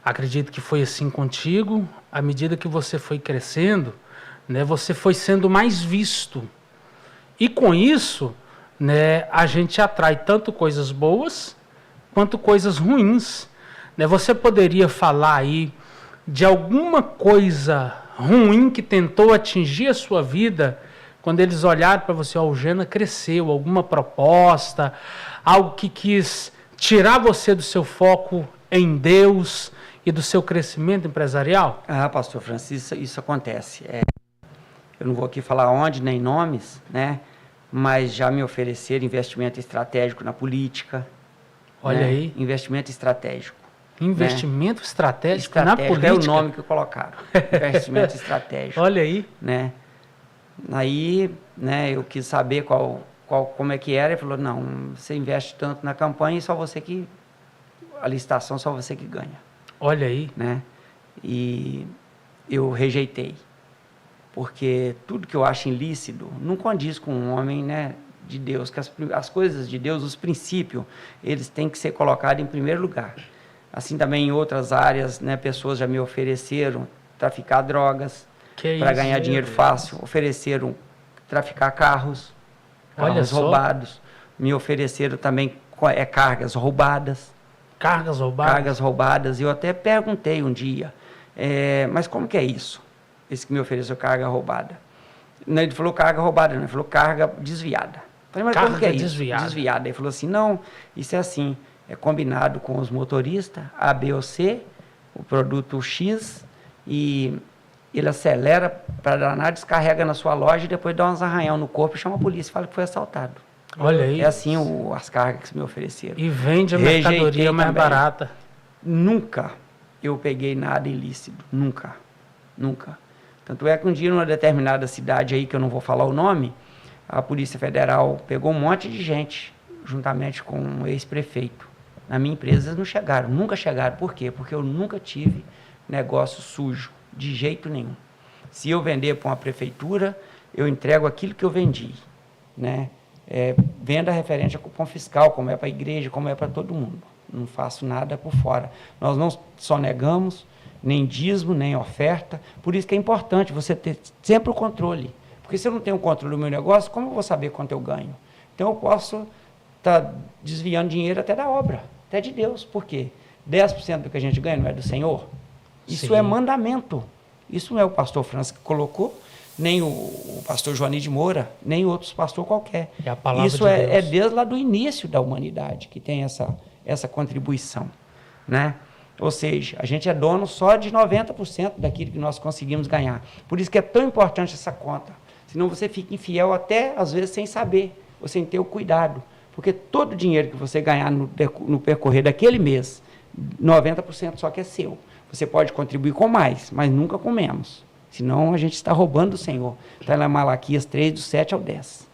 Acredito que foi assim contigo. À medida que você foi crescendo, né, você foi sendo mais visto. E com isso, né, a gente atrai tanto coisas boas quanto coisas ruins. Né? Você poderia falar aí de alguma coisa ruim que tentou atingir a sua vida, quando eles olharam para você, o Gena cresceu, alguma proposta, algo que quis tirar você do seu foco em Deus e do seu crescimento empresarial? Ah, pastor Francis, isso acontece. Eu não vou aqui falar onde, nem nomes, né? Mas já me ofereceram investimento estratégico na política. Olha, né? aí. Investimento estratégico. Investimento estratégico na política. É o nome que colocaram. Investimento estratégico. Olha aí. Né? Aí, né, eu quis saber como é que era. Ele falou, não, você investe tanto na campanha e só você que... A licitação só você que ganha. Olha aí. Né? E eu rejeitei. Porque tudo que eu acho ilícito não condiz com um homem, né, de Deus. Que as coisas de Deus, os princípios, eles têm que ser colocados em primeiro lugar. Assim também em outras áreas, né, pessoas já me ofereceram traficar drogas para ganhar dinheiro fácil. Ofereceram traficar carros roubados. Me ofereceram também cargas roubadas. Cargas roubadas? Cargas roubadas. Eu até perguntei um dia, mas como que é isso? Esse que me ofereceu carga roubada. Ele falou carga roubada, não, ele falou carga desviada. Eu falei, mas carga como que é isso? Desviada. Ele falou assim, não, isso é assim, é combinado com os motoristas, A, B ou C, o produto X e ele acelera para danar, descarrega na sua loja e depois dá uns arranhão no corpo e chama a polícia e fala que foi assaltado. Olha aí. É assim as cargas que me ofereceram. E vende a Rejeitei mercadoria mais também. barata. Nunca eu peguei nada ilícito. Nunca. Nunca. Tanto é que um dia, numa determinada cidade aí, que eu não vou falar o nome, a Polícia Federal pegou um monte de gente, juntamente com um ex-prefeito. Na minha empresa eles não chegaram, nunca chegaram. Por quê? Porque eu nunca tive negócio sujo, de jeito nenhum. Se eu vender para uma prefeitura, eu entrego aquilo que eu vendi, né? Venda referente a cupom fiscal, como é para a igreja, como é para todo mundo. Não faço nada por fora. Nós não só negamos, nem dízimo, nem oferta. Por isso que é importante você ter sempre o controle. Porque se eu não tenho controle do meu negócio, como eu vou saber quanto eu ganho? Então eu posso estar desviando dinheiro até da obra, até de Deus. Por quê? 10% do que a gente ganha não é do Senhor? Isso Sim. é mandamento. Isso não é o pastor Francisco que colocou, nem o pastor Joani de Moura, nem outros pastores qualquer. É a palavra Isso de é Deus. desde lá do início da humanidade que tem essa contribuição, né? Ou seja, a gente é dono só de 90% daquilo que nós conseguimos ganhar. Por isso que é tão importante essa conta. Senão você fica infiel até, às vezes, sem saber, ou sem ter o cuidado. Porque todo o dinheiro que você ganhar no percorrer daquele mês, 90% só que é seu. Você pode contribuir com mais, mas nunca com menos. Senão a gente está roubando do Senhor. Está lá em Malaquias 3, do 7 ao 10.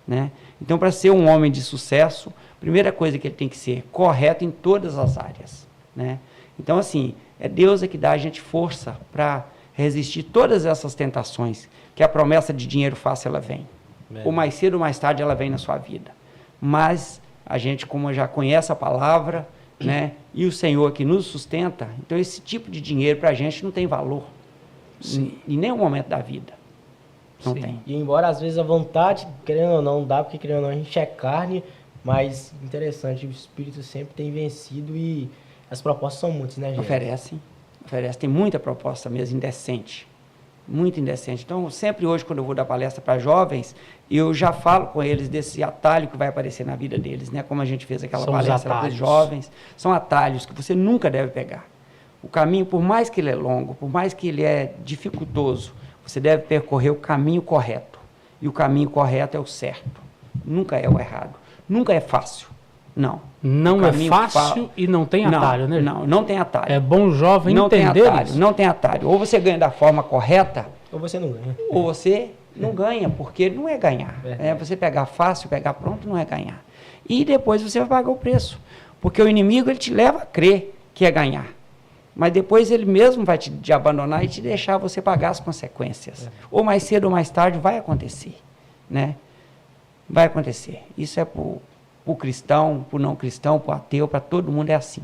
Né? Então, para ser um homem de sucesso, a primeira coisa que ele tem que ser correto em todas as áreas. Né? Então, assim, é Deus que dá a gente força para resistir todas essas tentações, que a promessa de dinheiro fácil, ela vem. Ou mais cedo ou mais tarde, ela vem na sua vida. Mas a gente, como já conhece a palavra, né, e o Senhor que nos sustenta, então esse tipo de dinheiro para a gente não tem valor. Em nenhum momento da vida. Não Sim. tem. E embora às vezes a vontade, querendo ou não, dá, porque querendo ou não, a gente é carne, mas interessante, o Espírito sempre tem vencido e as propostas são muitas, né, gente? Oferece. Tem muita proposta mesmo, indecente. Muito indecente. Então, sempre hoje, quando eu vou dar palestra para jovens, eu já falo com eles desse atalho que vai aparecer na vida deles, né? Como a gente fez aquela São os palestra para os atalhos. jovens. São atalhos que você nunca deve pegar. O caminho, por mais que ele é longo, por mais que ele é dificultoso, você deve percorrer o caminho correto. E o caminho correto é o certo. Nunca é o errado. Nunca é fácil. Não. Não é fácil e não tem atalho, né? Não tem atalho. É bom jovem não entender tem atalho, isso. Não tem atalho. Ou você ganha da forma correta, Ou você não ganha. ou você não ganha, porque não é ganhar. Verdade. Você pegar fácil, pegar pronto, não é ganhar. E depois você vai pagar o preço. Porque o inimigo, ele te leva a crer que é ganhar. Mas depois ele mesmo vai te abandonar e te deixar você pagar as consequências. Ou mais cedo ou mais tarde vai acontecer. Né? Vai acontecer. Isso é para o cristão, para o não cristão, para o ateu, para todo mundo é assim.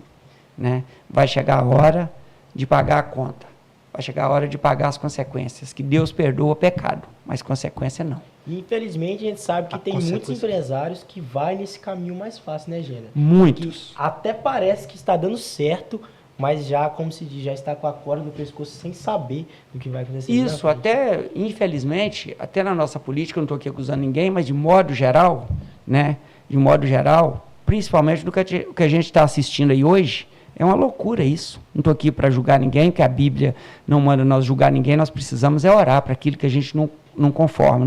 Né? Vai chegar a hora de pagar a conta. Vai chegar a hora de pagar as consequências. Que Deus perdoa o pecado, mas consequência não. E infelizmente a gente sabe que A tem muitos consequência. empresários que vai nesse caminho mais fácil, né, Gênero? Muitos. Que até parece que está dando certo, mas já, como se diz, já está com a corda no pescoço sem saber do que vai acontecer. Isso, na frente. até, infelizmente, até na nossa política, eu não estou aqui acusando ninguém, mas de modo geral, né? De modo geral, principalmente do que a gente está assistindo aí hoje, é uma loucura isso. Não estou aqui para julgar ninguém, porque a Bíblia não manda nós julgar ninguém, nós precisamos orar para aquilo que a gente não conforma,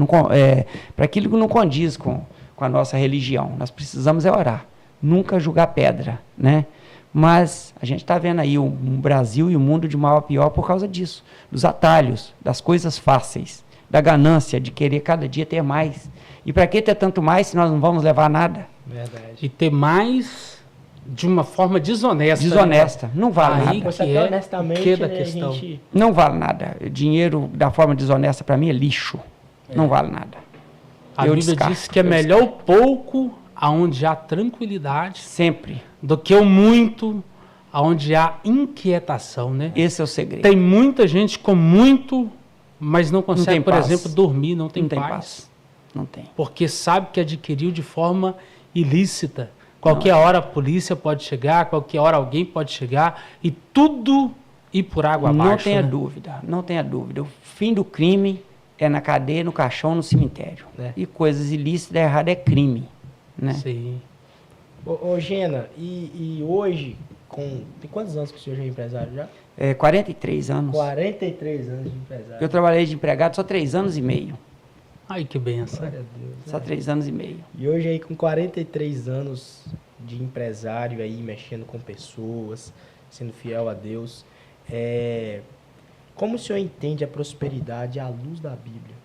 para aquilo que não condiz com a nossa religião. Nós precisamos orar, nunca julgar pedra, né? Mas a gente está vendo aí o Brasil e o mundo de mal a pior por causa disso, dos atalhos, das coisas fáceis, da ganância de querer cada dia ter mais. E para que ter tanto mais se nós não vamos levar nada? Verdade. E ter mais de uma forma desonesta. Desonesta, não vale Aí nada. Você que até é honestamente, o que da né, questão. a gente... Não vale nada. Dinheiro da forma desonesta para mim é lixo. Não vale nada. A Eu Bíblia descarto, diz que é eu melhor o pouco aonde há tranquilidade Sempre. do que o muito aonde há inquietação, né? Esse é o segredo. Tem muita gente com muito, mas não consegue, tem por paz. exemplo, dormir, não tem, Não tem paz. paz. Não tem. Porque sabe que adquiriu de forma ilícita. Qualquer hora a polícia pode chegar, qualquer hora alguém pode chegar e tudo ir por água abaixo. Não tenha né? dúvida, não tenha dúvida. O fim do crime é na cadeia, no caixão, no cemitério. É. E coisas ilícitas, errado é crime. Né? Sim. Ô Gena, e hoje, Tem quantos anos que o senhor já é empresário já? 43 anos. 43 anos de empresário. Eu trabalhei de empregado só 3 anos e meio. Ai, que benção. Glória a Deus. Só 3 anos e meio. E hoje aí com 43 anos de empresário aí, mexendo com pessoas, sendo fiel a Deus, como o senhor entende a prosperidade à luz da Bíblia?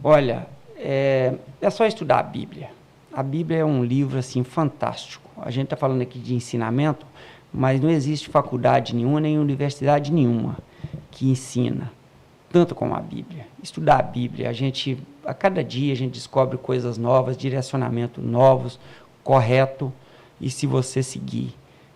Olha, é só estudar a Bíblia. A Bíblia é um livro, assim, fantástico. A gente está falando aqui de ensinamento, mas não existe faculdade nenhuma, nem universidade nenhuma que ensina tanto como a Bíblia. Estudar a Bíblia, a cada dia a gente descobre coisas novas, direcionamentos novos, correto, e se você seguir,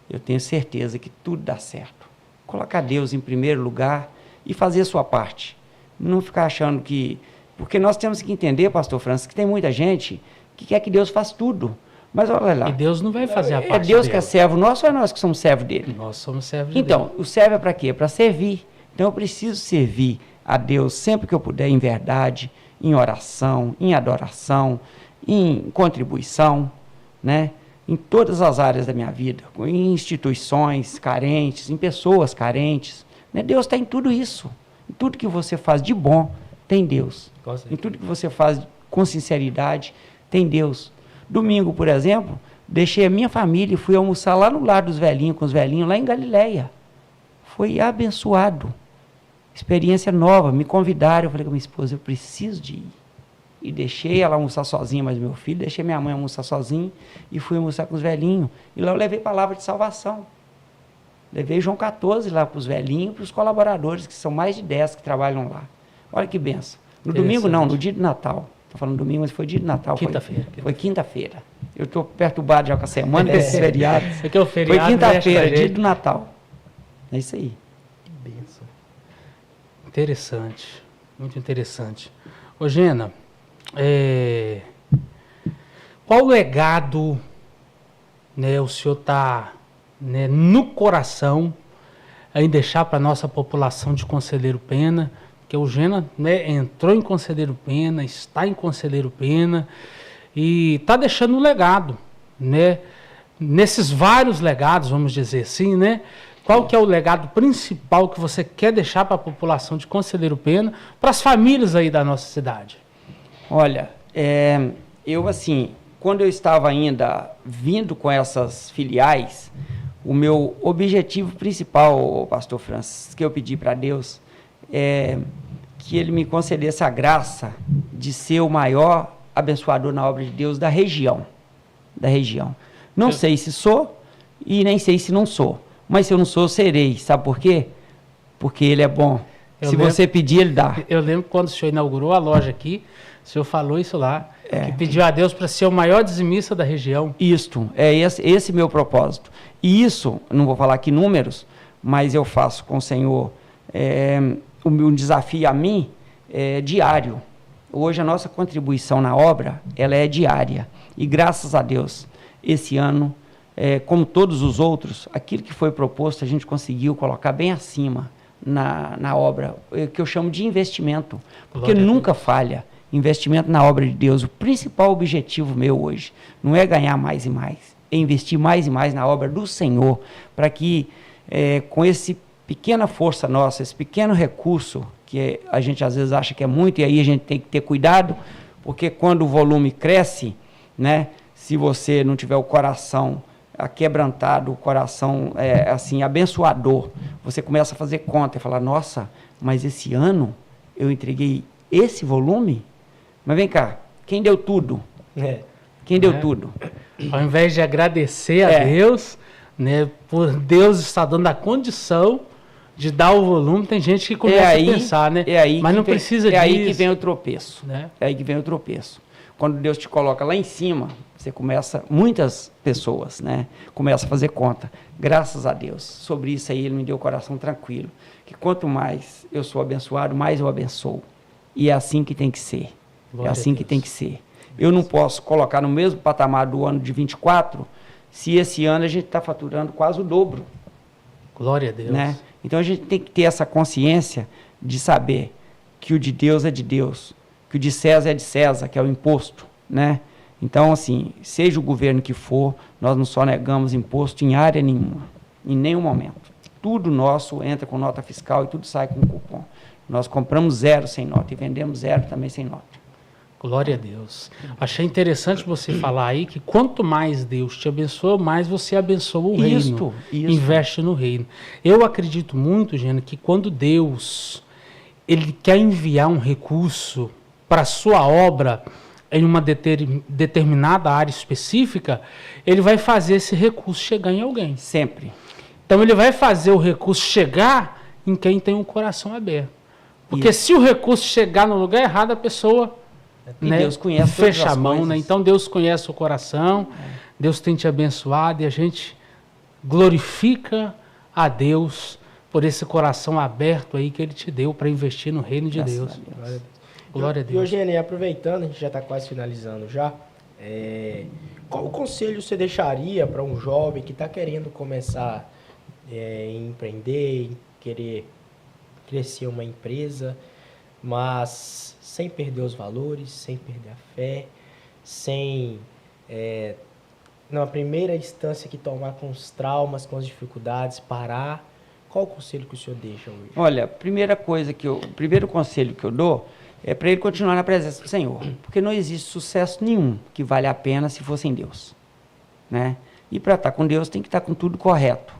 eu tenho certeza que tudo dá certo. Colocar Deus em primeiro lugar e fazer a sua parte. Não ficar achando que... Porque nós temos que entender, pastor Francis, que tem muita gente que quer que Deus faça tudo. Mas olha lá. E Deus não vai fazer a parte É Deus dele. que é servo nosso ou é nós que somos servo dele? Nós somos servos de Então, Deus. o servo é para quê? Para servir. Então, eu preciso servir a Deus sempre que eu puder, em verdade, em oração, em adoração, em contribuição, né? Em todas as áreas da minha vida, em instituições carentes, em pessoas carentes. Né? Deus está em tudo isso. Em tudo que você faz de bom, tem Deus. Em tudo que você faz com sinceridade, tem Deus. Domingo, por exemplo, deixei a minha família e fui almoçar lá no lar dos velhinhos, com os velhinhos, lá em Galileia. Foi abençoado. Experiência nova. Me convidaram, eu falei com a minha esposa, eu preciso de ir. E deixei ela almoçar sozinha, mas meu filho, deixei minha mãe almoçar sozinha e fui almoçar com os velhinhos. E lá eu levei palavra de salvação. Levei João 14 lá para os velhinhos e para os colaboradores, que são mais de 10 que trabalham lá. Olha que benção. No domingo não, no dia de Natal. Estou falando domingo, mas foi dia de Natal. Quinta-feira. Foi quinta-feira. Eu estou perturbado já com a semana, com esses feriados. É que é o feriado, foi quinta-feira, né, dia do Natal. É isso aí. Que bênção. Interessante. Muito interessante. Ô, Gena, qual legado, né, o senhor está, né, no coração em deixar para a nossa população de Conselheiro Pena? Porque o Gena, né, entrou em Conselheiro Pena, está em Conselheiro Pena e está deixando um legado, né? Nesses vários legados, vamos dizer assim, né? Qual que é o legado principal que você quer deixar para a população de Conselheiro Pena, para as famílias aí da nossa cidade? Olha, eu assim, quando eu estava ainda vindo com essas filiais, o meu objetivo principal, pastor Francis, que eu pedi para Deus, é que ele me concedesse a graça de ser o maior abençoador na obra de Deus da região. Não sei se sou e nem sei se não sou, mas se eu não sou, eu serei. Sabe por quê? Porque ele é bom. Se você pedir, ele dá. Eu lembro quando o senhor inaugurou a loja aqui, o senhor falou isso lá, que pediu a Deus para ser o maior dizimista da região. Isto, é esse meu propósito. E isso, não vou falar aqui números, mas eu faço com o Senhor, um desafio a mim é diário. Hoje a nossa contribuição na obra, ela é diária. E graças a Deus, esse ano, como todos os outros, aquilo que foi proposto, a gente conseguiu colocar bem acima na obra, que eu chamo de investimento. Porque nunca falha investimento na obra de Deus. O principal objetivo meu hoje não é ganhar mais e mais, é investir mais e mais na obra do Senhor, para que com esse pequena força nossa, esse pequeno recurso, que a gente às vezes acha que é muito, e aí a gente tem que ter cuidado, porque quando o volume cresce, né, se você não tiver o coração aquebrantado, o coração assim, abençoador, você começa a fazer conta e falar, nossa, mas esse ano eu entreguei esse volume? Mas vem cá, quem deu tudo? Quem deu tudo? Ao invés de agradecer a Deus, né, por Deus estar dando a condição de dar o volume, tem gente que começa a pensar, né? Mas não precisa disso. É aí que vem o tropeço. Né? É aí que vem o tropeço. Quando Deus te coloca lá em cima, você começa, muitas pessoas, né, começam a fazer conta. Graças a Deus. Sobre isso aí, Ele me deu o coração tranquilo. Que quanto mais eu sou abençoado, mais eu abençoo. E é assim que tem que ser. Glória é assim que tem que ser. Eu não posso colocar no mesmo patamar do ano de 24, se esse ano a gente está faturando quase o dobro. Glória a Deus. Né? Então a gente tem que ter essa consciência de saber que o de Deus é de Deus, que o de César é de César, que é o imposto, né? Então, assim, seja o governo que for, nós não só negamos imposto em área nenhuma. Em nenhum momento. Tudo nosso entra com nota fiscal e tudo sai com cupom. Nós compramos 0 sem nota e vendemos 0 também sem nota. Glória a Deus. Achei interessante você falar aí que quanto mais Deus te abençoa, mais você abençoa o reino. Investe no reino. Eu acredito muito, Gena, que quando Deus ele quer enviar um recurso para a sua obra em uma determinada área específica, ele vai fazer esse recurso chegar em alguém. Sempre. Então ele vai fazer o recurso chegar em quem tem um coração aberto. Porque se o recurso chegar no lugar errado, a pessoa... Né, Deus conhece fecha a mão, né? Então Deus conhece o coração, Deus tem te abençoado e a gente glorifica a Deus por esse coração aberto aí que Ele te deu para investir no reino de Deus. Glória a Deus. E hoje, Eugênio, aproveitando, a gente já está quase finalizando já, qual conselho você deixaria para um jovem que está querendo começar a empreender, querer crescer uma empresa, mas sem perder os valores, sem perder a fé, sem, na primeira instância que tomar com os traumas, com as dificuldades, parar? Qual o conselho que o senhor deixa hoje? Olha, o primeiro conselho que eu dou é para ele continuar na presença do Senhor, porque não existe sucesso nenhum que vale a pena se for sem Deus, né? E para estar com Deus tem que estar com tudo correto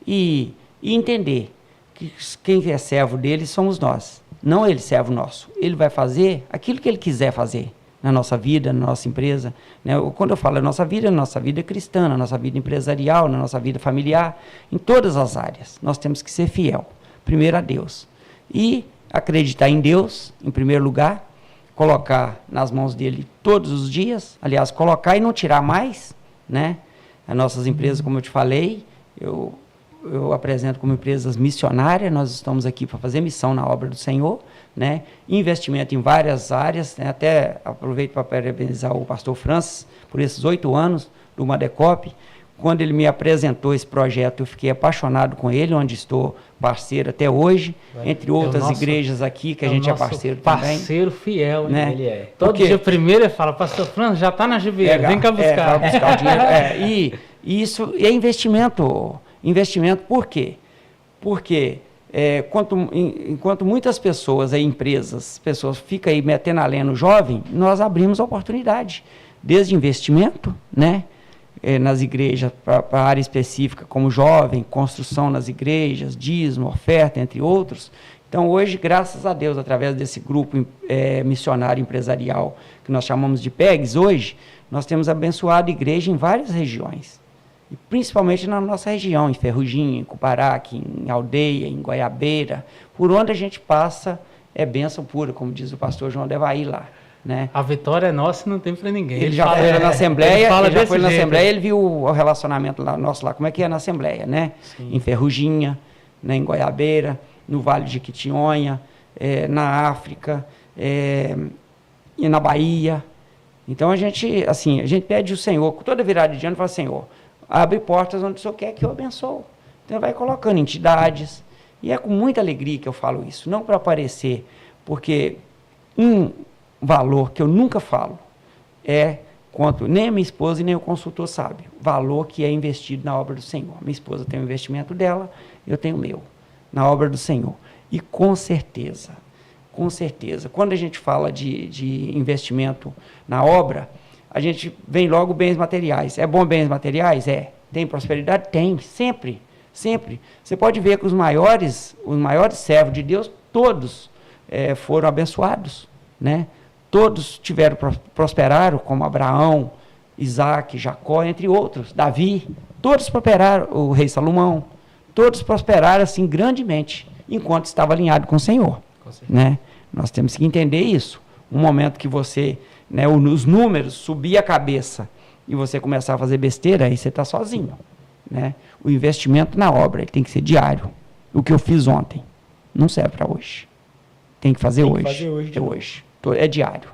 e entender que quem é servo dele somos nós. Não ele servo nosso. Ele vai fazer aquilo que ele quiser fazer na nossa vida, na nossa empresa. Né? Quando eu falo na nossa vida cristã, na nossa vida empresarial, na nossa vida familiar, em todas as áreas. Nós temos que ser fiel, primeiro a Deus. E acreditar em Deus, em primeiro lugar, colocar nas mãos dele todos os dias, aliás, colocar e não tirar mais, né? As nossas empresas, como eu te falei, eu apresento como empresas missionárias, nós estamos aqui para fazer missão na obra do Senhor, né? Investimento em várias áreas, né? Até aproveito para parabenizar o pastor Francis por esses 8 anos do Madecop. Quando ele me apresentou esse projeto, eu fiquei apaixonado com ele, onde estou parceiro até hoje, entre outras igrejas aqui, que a gente é parceiro também. Parceiro fiel, né? Ele é. Todo dia primeiro ele fala, pastor Francis, já está na GBA, vem cá buscar. Vai buscar o dinheiro. E isso é investimento. Investimento por quê? Porque enquanto muitas pessoas, pessoas ficam aí metendo a lenha no jovem, nós abrimos a oportunidade, desde investimento, né? Nas igrejas, para a área específica, como jovem, construção nas igrejas, dízimo, oferta, entre outros. Então, hoje, graças a Deus, através desse grupo missionário empresarial, que nós chamamos de PEGs, hoje, nós temos abençoado a igreja em várias regiões. E principalmente na nossa região, em Ferrugem, em Cuparaque, em Aldeia, em Goiabeira, por onde a gente passa é bênção pura, como diz o pastor João Devaí lá, né? A vitória é nossa e não tem para ninguém. Ele já foi na Assembleia, ele viu o relacionamento nosso lá, como é que é na Assembleia, né? Sim. Em Ferrugem, né? Em Goiabeira, no Vale de Quitionha, na África, e na Bahia. Então a gente pede ao Senhor, com toda virada de ano, fala, Senhor, abre portas onde o Senhor quer que eu abençoe. Então, vai colocando entidades. E é com muita alegria que eu falo isso, não para aparecer, porque um valor que eu nunca falo quanto nem a minha esposa e nem o consultor sabe, valor que é investido na obra do Senhor. Minha esposa tem o investimento dela, eu tenho o meu, na obra do Senhor. E com certeza, quando a gente fala de investimento na obra, a gente vem logo bens materiais. É bom bens materiais? Tem prosperidade? Tem, sempre. Você pode ver que os maiores servos de Deus, todos foram abençoados, né? Todos prosperaram, como Abraão, Isaac, Jacó, entre outros, Davi, todos prosperaram, o rei Salomão, todos prosperaram assim grandemente, enquanto estava alinhado com o Senhor, né? Nós temos que entender isso. Um momento que você... né, os números, subir a cabeça e você começar a fazer besteira, aí você está sozinho, né? O investimento na obra ele tem que ser diário. O que eu fiz ontem não serve para hoje. Tem que fazer hoje. É diário.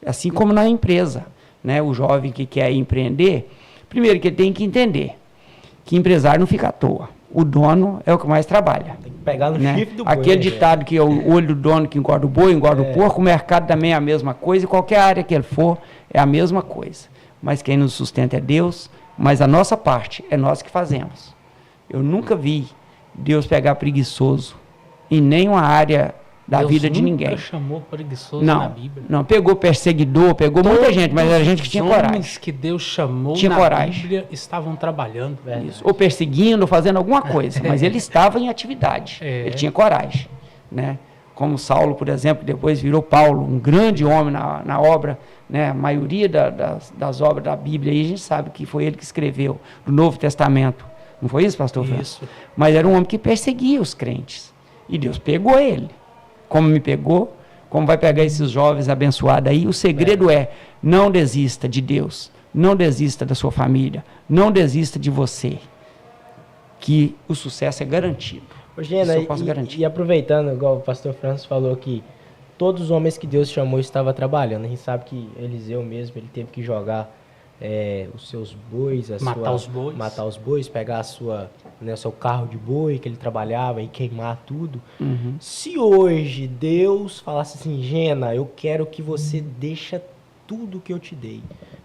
Assim como na empresa, né? O jovem que quer empreender, primeiro que ele tem que entender que empresário não fica à toa. O dono é o que mais trabalha. Tem que pegar no chifre do boi. Aquele ditado que é o olho do dono que engorda o boi, engorda o porco, o mercado também é a mesma coisa, e qualquer área que ele for, é a mesma coisa. Mas quem nos sustenta é Deus, mas a nossa parte é nós que fazemos. Eu nunca vi Deus pegar preguiçoso em nenhuma área da vida de ninguém. Deus nunca chamou preguiçoso na Bíblia. Não, pegou perseguidor, pegou muita gente, mas era gente que tinha coragem. Os homens que Deus chamou tinha na coragem. Bíblia estavam trabalhando. Isso, ou perseguindo, ou fazendo alguma coisa, mas ele estava em atividade, ele tinha coragem, né? Como Saulo, por exemplo, que depois virou Paulo, um grande homem na obra, né? A maioria das obras da Bíblia, aí a gente sabe que foi ele que escreveu, no Novo Testamento. Não foi isso, pastor Francisco? Isso. Mas era um homem que perseguia os crentes. E Deus pegou ele. Como me pegou, como vai pegar esses jovens abençoados aí. O segredo é, não desista de Deus, não desista da sua família, não desista de você, que o sucesso é garantido. Ô, Gena, e aproveitando, igual o pastor Francis falou que todos os homens que Deus chamou estavam trabalhando. A gente sabe que Eliseu mesmo, ele teve que jogar os seus bois, matar os bois, pegar o seu carro de boi que ele trabalhava e queimar tudo. Uhum. Se hoje Deus falasse assim, Gena, eu quero que você deixa tudo que eu te dei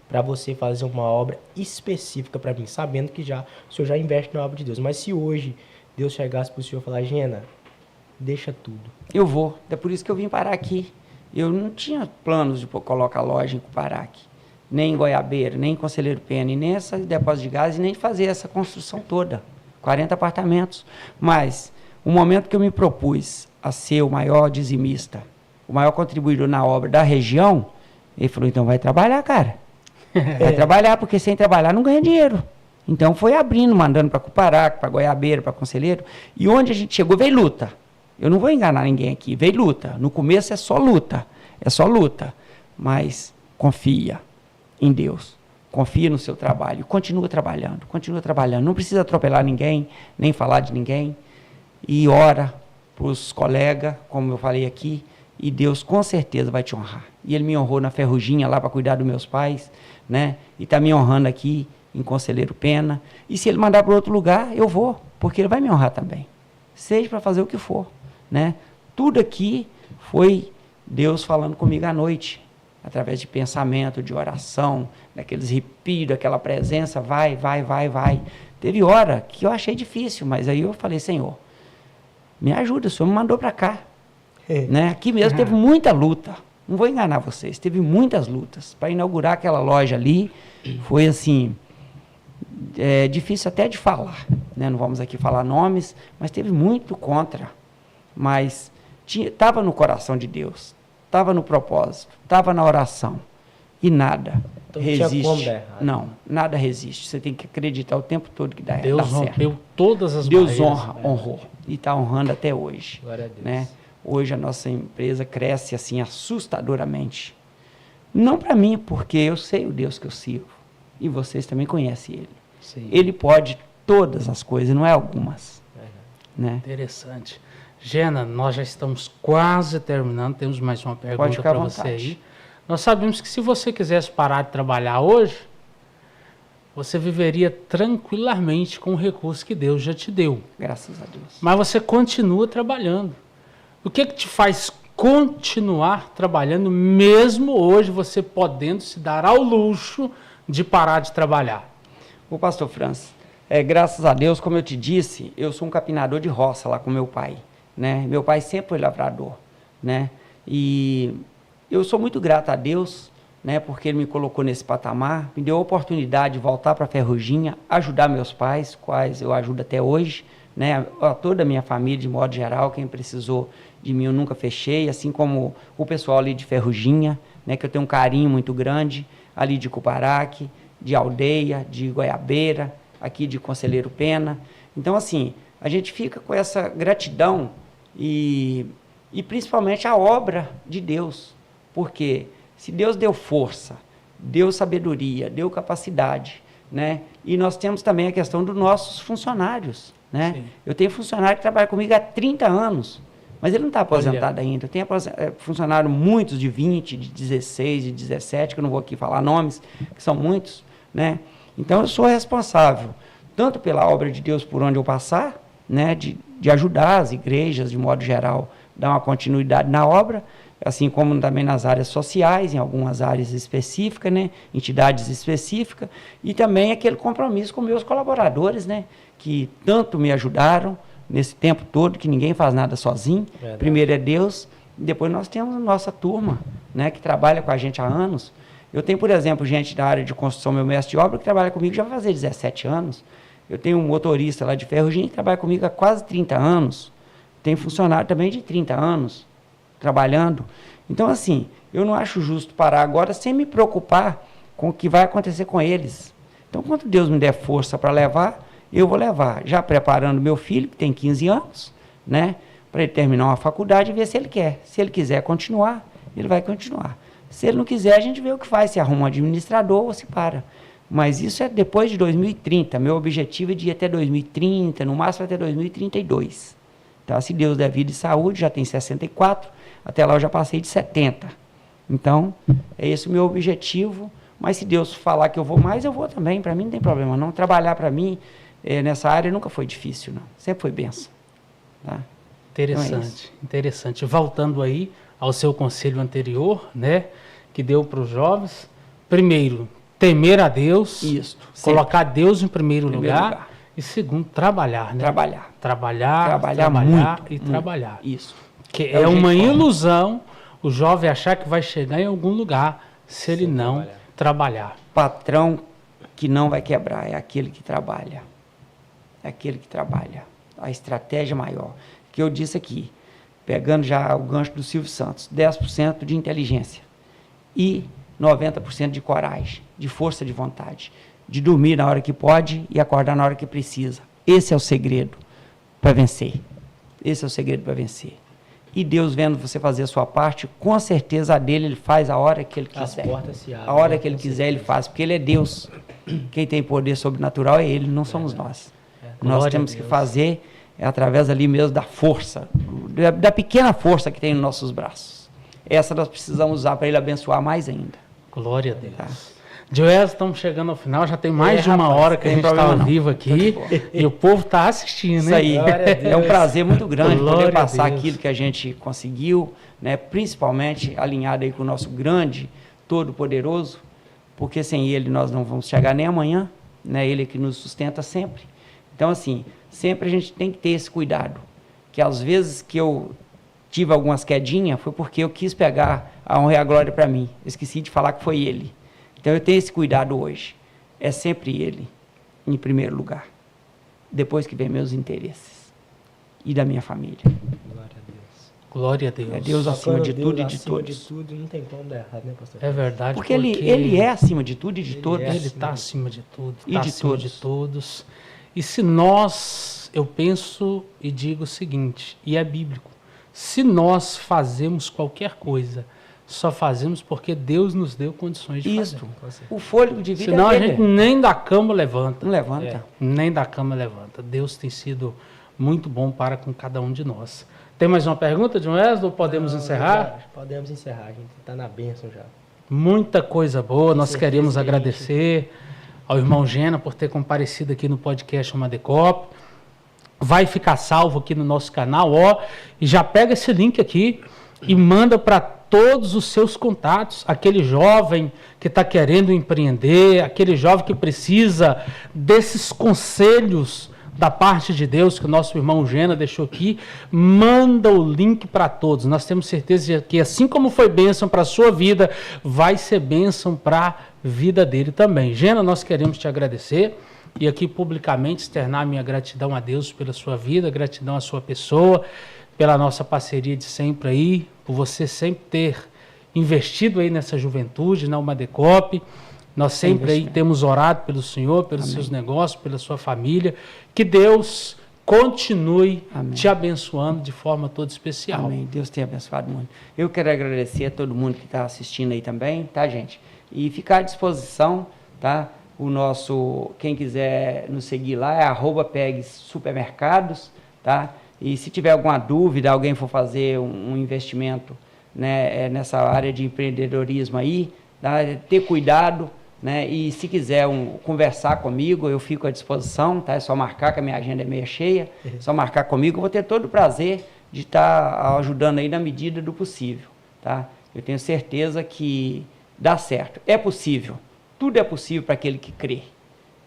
para você fazer uma obra específica para mim, sabendo que o senhor já investe na obra de Deus. Mas se hoje Deus chegasse para o senhor e falar, Gena, deixa tudo. Eu vou. É por isso que eu vim parar aqui. Eu não tinha planos de colocar loja em Cuparaque, nem em Goiabeira, nem em Conselheiro Pena, e nem essa depósito de gás, e nem fazer essa construção toda. 40 apartamentos. Mas, o momento que eu me propus a ser o maior dizimista, o maior contribuidor na obra da região, ele falou, então vai trabalhar, cara. Vai trabalhar, porque sem trabalhar não ganha dinheiro. Então foi abrindo, mandando para Cuparaque, para Goiabeira, para Conselheiro. E onde a gente chegou, veio luta. Eu não vou enganar ninguém aqui, veio luta. No começo é só luta. Mas confia em Deus. Confia no seu trabalho. Continua trabalhando. Não precisa atropelar ninguém, nem falar de ninguém. E ora para os colegas, como eu falei aqui, e Deus com certeza vai te honrar. E Ele me honrou na Ferruginha lá para cuidar dos meus pais, né? E está me honrando aqui em Conselheiro Pena, e se ele mandar para outro lugar, eu vou, porque ele vai me honrar também, seja para fazer o que for, né? Tudo aqui foi Deus falando comigo à noite, através de pensamento, de oração, daqueles arrepios, daquela presença, vai. Teve hora que eu achei difícil, mas aí eu falei, Senhor, me ajuda, o Senhor me mandou para cá, né? Aqui mesmo teve muita luta, não vou enganar vocês, teve muitas lutas, para inaugurar aquela loja ali, foi assim, difícil até de falar, né? Não vamos aqui falar nomes, mas teve muito contra, mas estava no coração de Deus, estava no propósito, estava na oração, e nada resiste. Não, nada resiste, você tem que acreditar o tempo todo que dá certo. Deus rompeu todas as barreiras. Deus honrou, e está honrando até hoje. Glória a Deus. Né? Hoje a nossa empresa cresce assim assustadoramente. Não para mim, porque eu sei o Deus que eu sirvo, e vocês também conhecem Ele. Sim. Ele pode todas as coisas, não é algumas. Né? Interessante. Gena, nós já estamos quase terminando, temos mais uma pergunta para você aí. Nós sabemos que se você quisesse parar de trabalhar hoje, você viveria tranquilamente com o recurso que Deus já te deu. Graças a Deus. Mas você continua trabalhando. O que te faz continuar trabalhando, mesmo hoje você podendo se dar ao luxo de parar de trabalhar? O pastor Francis, graças a Deus, como eu te disse, eu sou um capinador de roça lá com meu pai, né? Meu pai sempre foi lavrador, né? E eu sou muito grato a Deus, né? Porque Ele me colocou nesse patamar, me deu a oportunidade de voltar para a Ferruginha, ajudar meus pais, quais eu ajudo até hoje, né? A toda a minha família, de modo geral, quem precisou de mim eu nunca fechei, assim como o pessoal ali de Ferruginha, né? Que eu tenho um carinho muito grande, ali de Cuparaque, de Aldeia, de Goiabeira, aqui de Conselheiro Pena. Então, assim, a gente fica com essa gratidão e principalmente a obra de Deus. Porque se Deus deu força, deu sabedoria, deu capacidade, né? E nós temos também a questão dos nossos funcionários, né? Sim. Eu tenho funcionário que trabalha comigo há 30 anos, mas ele não está aposentado ainda. Eu tenho funcionário muitos de 20, de 16, de 17, que eu não vou aqui falar nomes, que são muitos, né? Então, eu sou responsável, tanto pela obra de Deus por onde eu passar, né? De ajudar as igrejas, de modo geral, dar uma continuidade na obra, assim como também nas áreas sociais, em algumas áreas específicas, né, entidades específicas, e também aquele compromisso com meus colaboradores, né, que tanto me ajudaram nesse tempo todo, que ninguém faz nada sozinho. Verdade. Primeiro é Deus, depois nós temos a nossa turma, né, que trabalha com a gente há anos. Eu tenho, por exemplo, gente da área de construção, meu mestre de obra, que trabalha comigo já vai fazer 17 anos. Eu tenho um motorista lá de ferrugem que trabalha comigo há quase 30 anos. Tem funcionário também de 30 anos trabalhando. Então, assim, eu não acho justo parar agora sem me preocupar com o que vai acontecer com eles. Então, quando Deus me der força para levar, eu vou levar. Já preparando meu filho, que tem 15 anos, né, para ele terminar uma faculdade e ver se ele quer. Se ele quiser continuar, ele vai continuar. Se ele não quiser, a gente vê o que faz, se arruma um administrador ou se para. Mas isso é depois de 2030. Meu objetivo é de ir até 2030, no máximo até 2032. Então, se Deus der vida e saúde, já tem 64, até lá eu já passei de 70. Então, é esse o meu objetivo. Mas se Deus falar que eu vou mais, eu vou também. Para mim não tem problema não. Trabalhar para mim nessa área nunca foi difícil, não. Sempre foi bênção. Tá? Interessante, então interessante. Voltando aí ao seu conselho anterior, né, que deu para os jovens, primeiro, temer a Deus, Isso, colocar Deus em primeiro lugar, e segundo, trabalhar, né? Trabalhar muito, e trabalhar. Isso. Que é uma ilusão o jovem achar que vai chegar em algum lugar se ele não trabalhar. Patrão que não vai quebrar é aquele que trabalha. É aquele que trabalha. A estratégia maior. Que eu disse aqui, pegando já o gancho do Silvio Santos, 10% de inteligência e 90% de coragem, de força de vontade, de dormir na hora que pode e acordar na hora que precisa. Esse é o segredo para vencer. Esse é o segredo para vencer. E Deus vendo você fazer a sua parte, com certeza a dele ele faz a hora que ele quiser. As portas se abrem. A hora que ele quiser ele faz, porque ele é Deus. Quem tem poder sobrenatural é ele, não somos nós. Nós temos que fazer através ali mesmo da força, da pequena força que tem nos nossos braços. Essa nós precisamos usar para ele abençoar mais ainda. Glória a Deus. Tá. Joés, estamos chegando ao final, já tem mais de uma hora que a gente está ao vivo aqui e o povo está assistindo, Isso né? aí, é um prazer muito grande Glória poder passar a Deus. aquilo que a gente conseguiu, né, principalmente alinhado aí com o nosso grande, todo-poderoso, porque sem ele nós não vamos chegar nem amanhã, né, ele que nos sustenta sempre. Então, assim, sempre a gente tem que ter esse cuidado, que às vezes que eu tive algumas quedinhas foi porque eu quis pegar a honra e a glória para mim, eu esqueci de falar que foi ele. Então, eu tenho esse cuidado hoje. É sempre ele, em primeiro lugar. Depois que vem meus interesses. E da minha família. Glória a Deus. Glória a Deus. É Deus acima de tudo e de acima todos. de tudo, não tem como dar errado, né, pastor? É verdade. Porque ele é acima de tudo e de todos. Ele está acima de tudo. E Está de acima todos. de todos. E se nós, eu penso e digo o seguinte, e é bíblico, se nós fazemos qualquer coisa, só fazemos porque Deus nos deu condições de Isso. fazer. O fôlego de vida Senão é a dele. gente nem da cama levanta. Não levanta. Nem da cama levanta. Deus tem sido muito bom para com cada um de nós. Tem mais uma pergunta, John Wesley, ou podemos encerrar? Já, podemos encerrar, a gente está na bênção já. Muita coisa boa. Nós certeza queremos que a gente- agradecer ao irmão Gena por ter comparecido aqui no podcast Madecop. Vai ficar salvo aqui no nosso canal, ó. E já pega esse link aqui e manda para todos os seus contatos. Aquele jovem que está querendo empreender, aquele jovem que precisa desses conselhos da parte de Deus que o nosso irmão Gena deixou aqui, manda o link para todos. Nós temos certeza que assim como foi bênção para a sua vida, vai ser bênção para a vida dele também. Gena, nós queremos te agradecer e aqui publicamente externar minha gratidão a Deus pela sua vida, gratidão à sua pessoa, pela nossa parceria de sempre aí, por você sempre ter investido aí nessa juventude, na Madecop. Nós sempre aí temos orado pelo Senhor, pelos seus negócios, pela sua família. Que Deus continue te abençoando de forma toda especial. Amém. Deus tenha abençoado muito. Eu quero agradecer a todo mundo que está assistindo aí também, tá, gente? E ficar à disposição, tá? O nosso, quem quiser nos seguir lá é @PEGSupermercados, tá? E se tiver alguma dúvida, alguém for fazer um investimento, né, nessa área de empreendedorismo aí, tá? Ter cuidado, né? E se quiser conversar comigo, eu fico à disposição, tá? É só marcar, que a minha agenda é meio cheia, só marcar comigo, eu vou ter todo o prazer de estar ajudando aí na medida do possível, tá? Eu tenho certeza que dá certo. É possível. Tudo é possível para aquele que crê.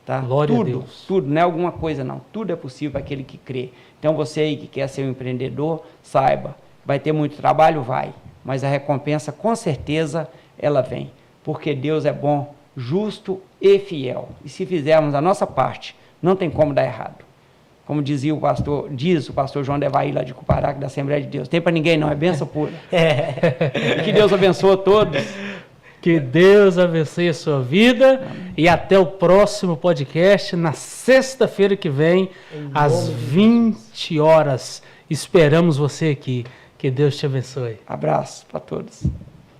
Tá? Glória a tudo, Deus. tudo, não é alguma coisa não. Tudo é possível para aquele que crê. Então você aí que quer ser um empreendedor, saiba, vai ter muito trabalho? Vai. Mas a recompensa, com certeza, ela vem. Porque Deus é bom, justo e fiel. E se fizermos a nossa parte, não tem como dar errado. Como diz o pastor João Devaí, lá de Cuparaca, da Assembleia de Deus. Tem para ninguém não, é bênção pura. Que Deus abençoe a todos. Que Deus abençoe a sua vida. Amém. E até o próximo podcast, na sexta-feira que vem, às 20 horas. Esperamos você aqui. Que Deus te abençoe. Abraço para todos.